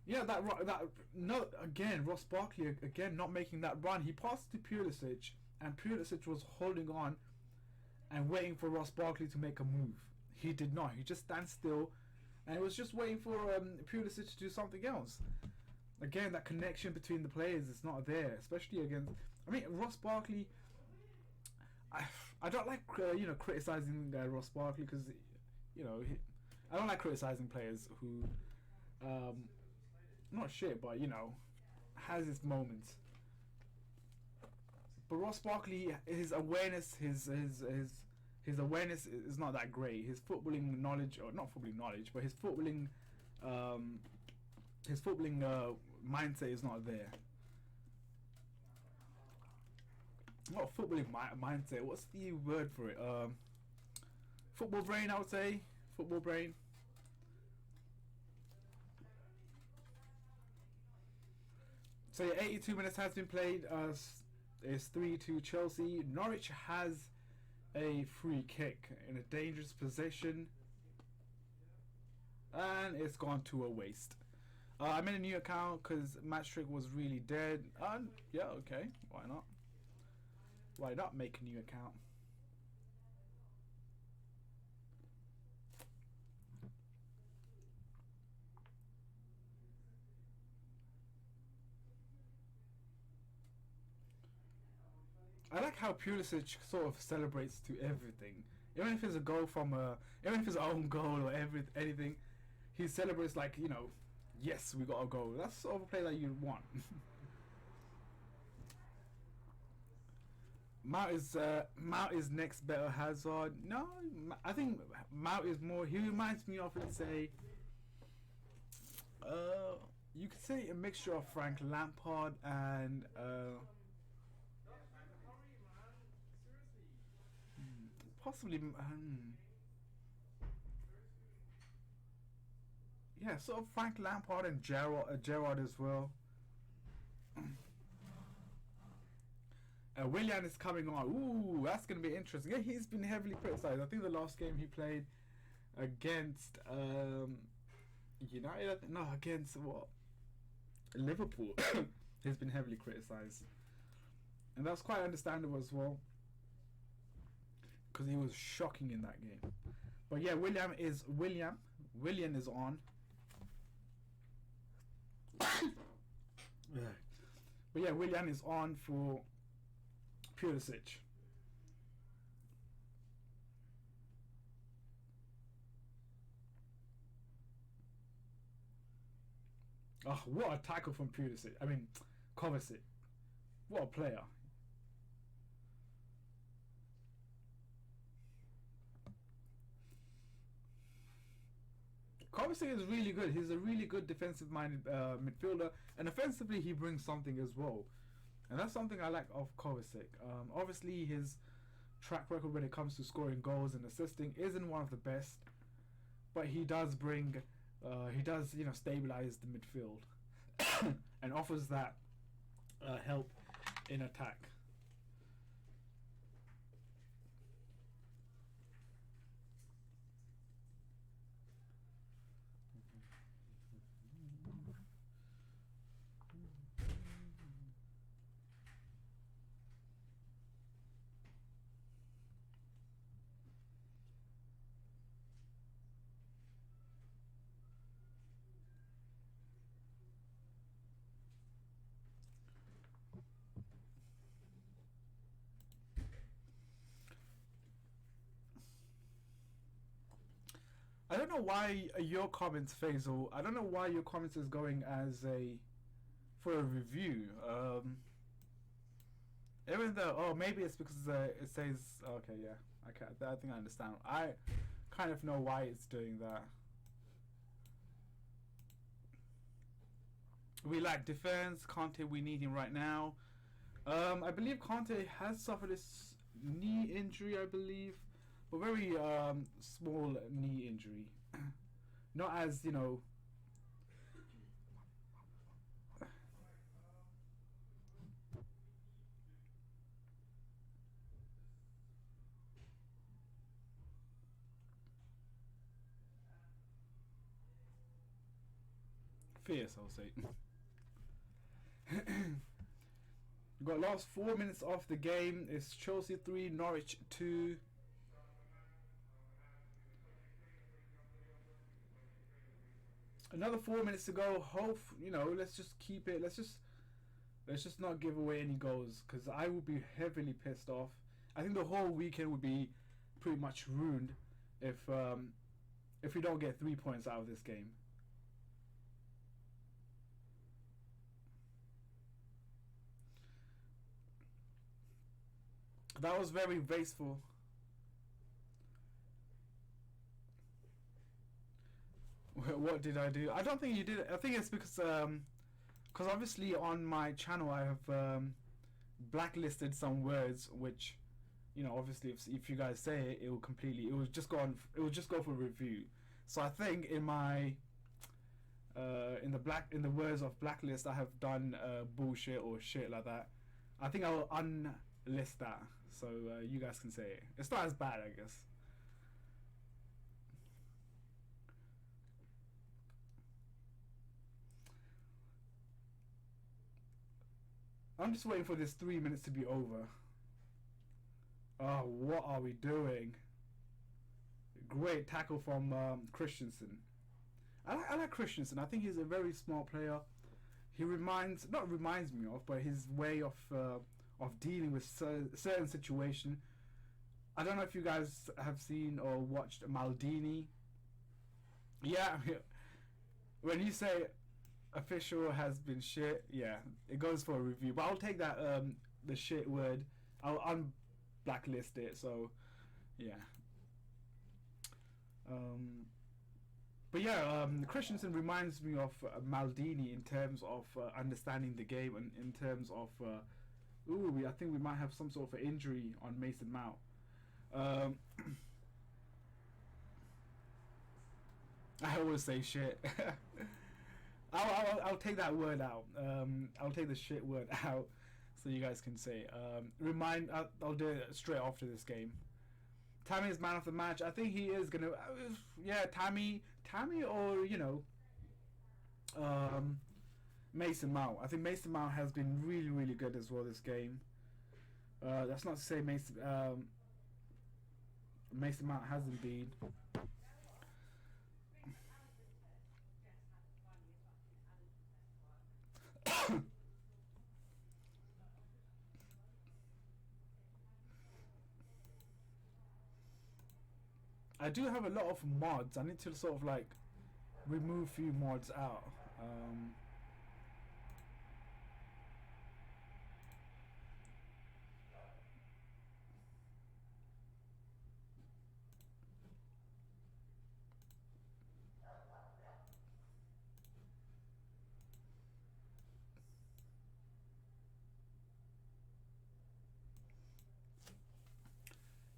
Yeah, that no, again, Ross Barkley again not making that run. He passed to Pulisic, and Pulisic was holding on and waiting for Ross Barkley to make a move. He did not. He just stands still, and it was just waiting for Pulisic to do something else. Again, that connection between the players is not there, especially against. I mean, Ross Barkley. I don't like criticizing Ross Barkley because I don't like criticizing players who not shit, but has his moments. But Ross Barkley, his awareness, his awareness is not that great. His footballing knowledge, or not footballing knowledge, but his footballing mindset is not there. Not footballing mindset. What's the word for it? Football brain, I would say. Football brain. So yeah, 82 minutes has been played. It's 3-2 Chelsea. Norwich has a free kick in a dangerous position, and it's gone to a waste. I made a new account because Matchtrick was really dead. And yeah, okay, why not? Why not make a new account? I like how Pulisic sort of celebrates to everything, even if it's a goal even if it's an own goal or anything, he celebrates like yes, we got a goal. That's sort of a play that you want. Mount is next better Hazard. No, I think Mount is more. He reminds me of, let's say, you could say a mixture of Frank Lampard and possibly yeah, sort of Frank Lampard and Gerrard as well. Willian is coming on. Ooh, that's going to be interesting. Yeah, he's been heavily criticised. I think the last game he played against United, no, against what? Liverpool. He's been heavily criticised. And that's quite understandable as well, because he was shocking in that game. But yeah, Willian is on. But yeah, Willian is on for Pulisic. Oh, what a tackle from Pulisic. I mean, Kovacic. What a player. Kovacic is really good. He's a really good defensive-minded midfielder, and offensively he brings something as well. And that's something I like of Kovacic. Obviously, his track record when it comes to scoring goals and assisting isn't one of the best, but he does bring, stabilize the midfield and offers that help in attack. I don't know why your comments, Faisal. I don't know why your comments is going as for a review. Even though, maybe it's because it says, okay, yeah, I think I understand. I kind of know why it's doing that. We lack defense. Conte, we need him right now. I believe Conte has suffered this knee injury, I believe, but very small knee injury. Not as, fierce, I'll say. We've got last 4 minutes of the game. It's Chelsea 3, Norwich 2. Another 4 minutes to go. Hope, let's just keep it. Let's just not give away any goals, because I would be heavily pissed off. I think the whole weekend would be pretty much ruined if we don't get 3 points out of this game. That was very wasteful. What did I do? I don't think you did it. I think it's because obviously on my channel I have blacklisted some words which, obviously if you guys say it, it will just go for review. So I think in my in the words of blacklist I have done bullshit or shit like that. I think I will unlist that, so you guys can say it. It's not as bad, I guess. I'm just waiting for this 3 minutes to be over. Oh, what are we doing? Great tackle from Christensen. I like Christensen. I think he's a very smart player. He not reminds me of, but his way of dealing with certain situation. I don't know if you guys have seen or watched Maldini. Yeah, when you say official has been shit, yeah, it goes for a review. But I'll take that the shit word. I'll unblacklist it. So yeah. But yeah, Christensen reminds me of Maldini in terms of understanding the game, and in terms of I think we might have some sort of injury on Mason Mount. I always say shit. I'll take that word out. I'll take the shit word out, so you guys can say. I'll do it straight after this game. Tammy is man of the match. I think he is gonna. Tammy, or Mason Mount. I think Mason Mount has been really, really good as well this game. That's not to say Mason Mount hasn't been. I do have a lot of mods. I need to sort of like remove a few mods out.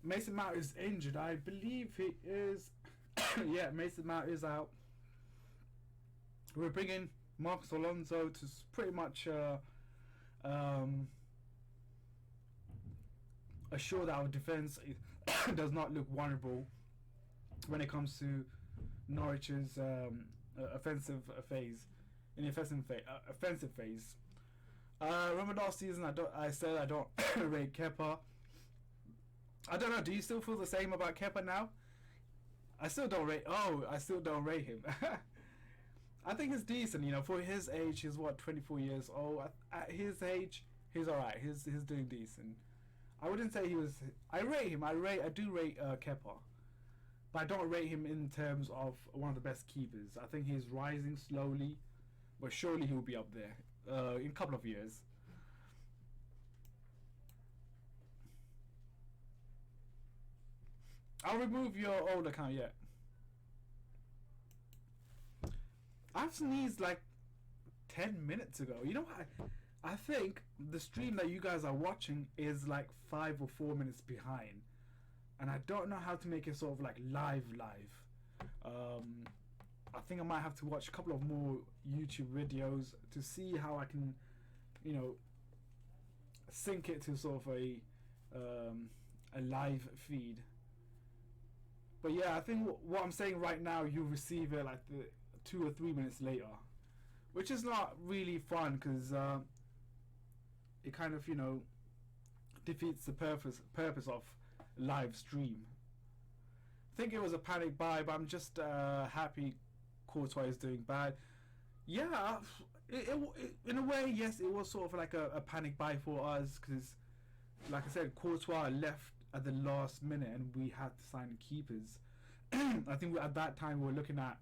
Mason Mount is injured. I believe he is. Yeah, Mason Mount is out. We're bringing Marcos Alonso to pretty much assure that our defense does not look vulnerable when it comes to Norwich's offensive phase. In the offensive phase. Remember last season I said I don't rate Kepa. I don't know. Do you still feel the same about Kepa now? I still don't rate him. I think he's decent. For his age, he's 24 years old. At his age, he's alright. He's doing decent. I wouldn't say he was. I rate him. I do rate Kepa, but I don't rate him in terms of one of the best keepers. I think he's rising slowly, but surely he'll be up there in a couple of years. I'll remove your old account yet. I've sneezed like 10 minutes ago. You know what? I think the stream that you guys are watching is like 5 or 4 minutes behind. And I don't know how to make it sort of like live. I think I might have to watch a couple of more YouTube videos to see how I can, sync it to sort of a live feed. But yeah, I think what I'm saying right now, you receive it like 2 or 3 minutes later, which is not really fun because it kind of, defeats the purpose of live stream. I think it was a panic buy, but I'm just happy Courtois is doing bad. Yeah, it in a way, yes, it was sort of like a panic buy for us because, like I said, Courtois left at the last minute and we had to sign keepers. I think at that time we were looking at,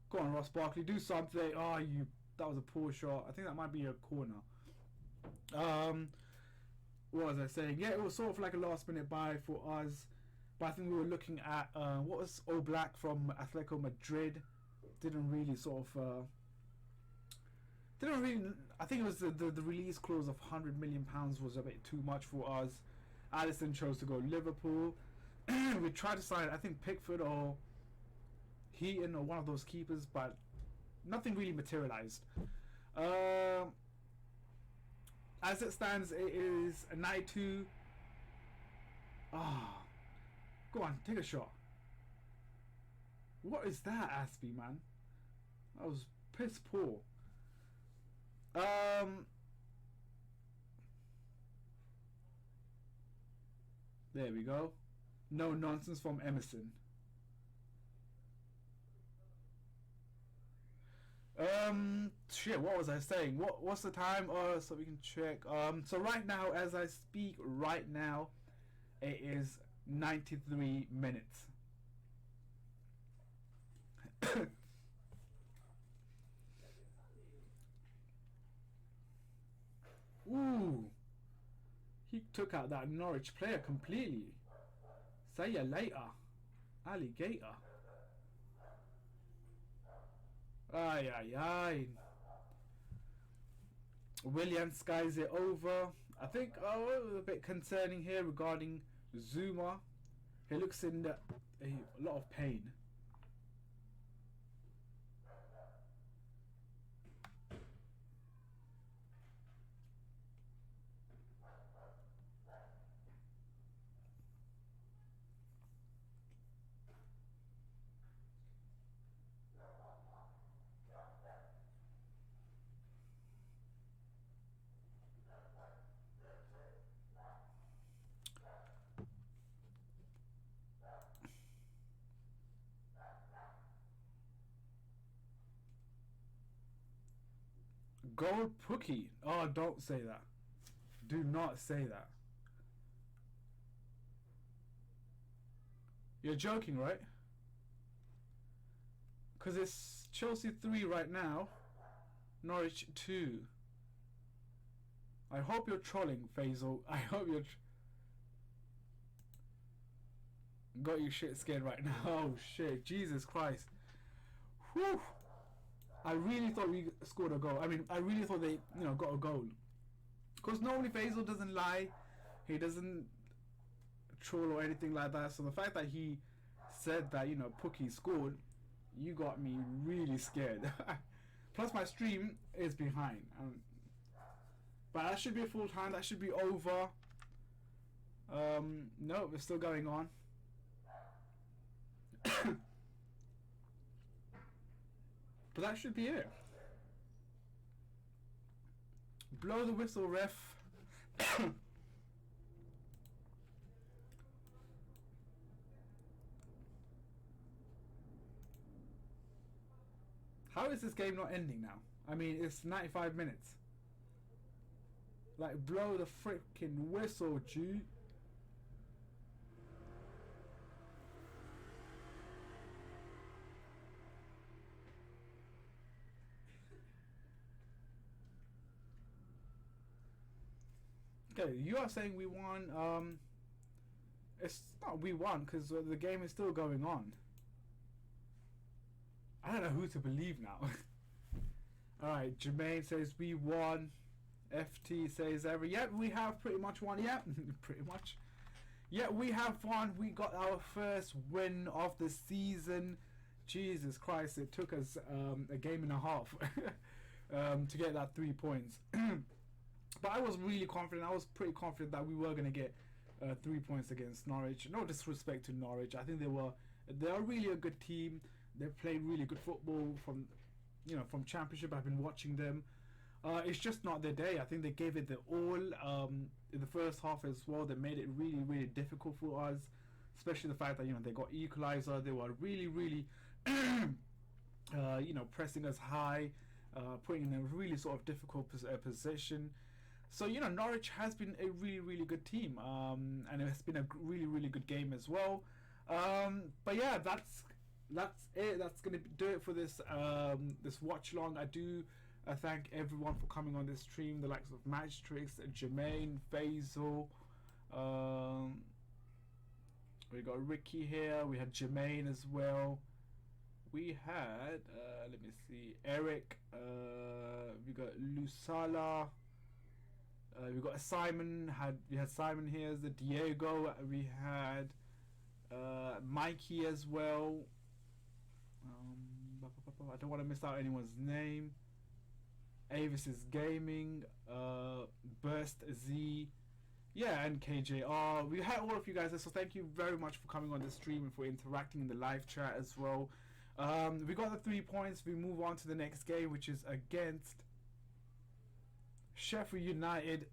go on Ross Barkley, do something. Oh, that was a poor shot. I think that might be a corner. What was I saying? Yeah, it was sort of like a last minute buy for us. But I think we were looking at what was Oblak from Atletico Madrid. Didn't really I think it was the release clause of £100 million was a bit too much for us. Alisson chose to go Liverpool. We tried to sign, I think, Pickford or Heaton or one of those keepers, but nothing really materialized. As it stands, it is a 92. Go on, take a shot. What is that, Aspie, man? That was piss poor. There we go. No nonsense from Emerson. Shit, what was I saying? What's the time? So we can check. So right now, as I speak right now, it is 93 minutes. Ooh, he took out that Norwich player completely. See ya later, alligator. Ay, ay, ay. William skies it over. I think a bit concerning here regarding Zuma. He looks in a lot of pain. Gold Pookie. Oh, don't say that. Do not say that. You're joking, right? Because it's Chelsea 3 right now. Norwich 2. I hope you're trolling, Faisal. I hope you're... Got you shit scared right now. Oh, shit. Jesus Christ. Whew. I really thought we scored a goal. I mean, I really thought they, got a goal. Because normally Faisal doesn't lie. He doesn't troll or anything like that. So the fact that he said that, Pookie scored, you got me really scared. Plus my stream is behind. But that should be a full time. That should be over. No, it's still going on. But that should be it. Blow the whistle, ref. How is this game not ending now? I mean, it's 95 minutes. Like, blow the freaking whistle, G. Okay, you are saying we won. It's not we won because the game is still going on. I don't know who to believe now. Alright, Jermaine says we won. FT says yep, we have pretty much won. Yep, pretty much. Yeah, we have won. We got our first win of the season. Jesus Christ, it took us a game and a half to get that 3 points. But I was really confident. I was pretty confident that we were going to get 3 points against Norwich. No disrespect to Norwich. I think they're really a good team. They played really good football from from Championship. I've been watching them. It's just not their day. I think they gave it the all in the first half as well. They made it really, really difficult for us, especially the fact that they got equalizer. They were really, really, pressing us high, putting in a really sort of difficult position. So Norwich has been a really, really good team, and it's been a really, really good game as well. But yeah, that's it. That's gonna do it for this this watch long. I do. I thank everyone for coming on this stream, the likes of Matchtrix, Jermaine, Faisal. We got Ricky here. We had Jermaine as well. We had, let me see, Eric. We got Lusala. We got Simon. We had Simon here. The Diego. We had Mikey as well. I don't want to miss out anyone's name. Avis is Gaming, Burst Z, and KJR. We had all of you guys there, so thank you very much for coming on the stream and for interacting in the live chat as well. We got the 3 points. We move on to the next game, which is against Sheffield United.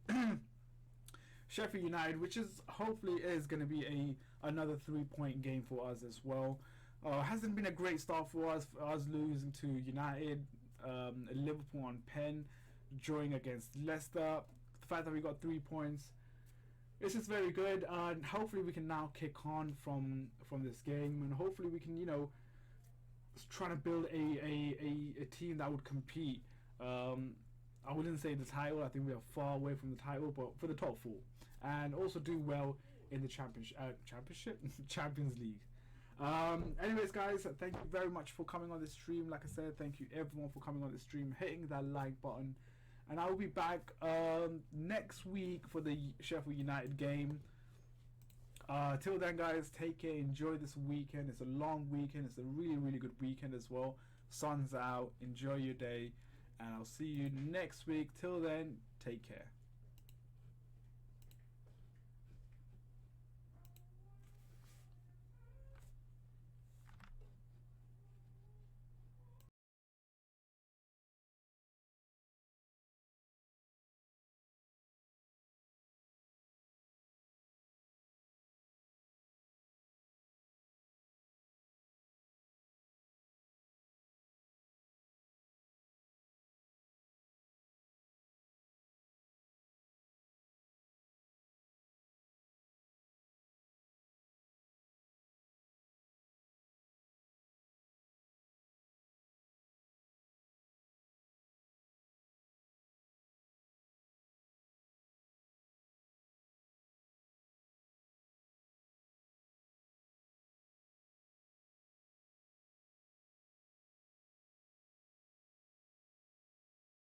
Sheffield United, which is hopefully is going to be another 3-point game for us as well. Hasn't been a great start for us losing to United. Liverpool on pen, drawing against Leicester. The fact that we got 3 points, it's just very good. And hopefully we can now kick on from this game, and hopefully we can try to build a team that would compete. I wouldn't say the title. I think we are far away from the title, but for the top 4, and also do well in the Champions League. Anyways, guys, thank you very much for coming on this stream. Like I said, thank you everyone for coming on the stream, hitting that like button, and I will be back next week for the Sheffield United game. Till then, guys, take care, enjoy this weekend. It's a long weekend. It's a really, really good weekend as well. Sun's out. Enjoy your day, and I'll see you next week. Till then, take care.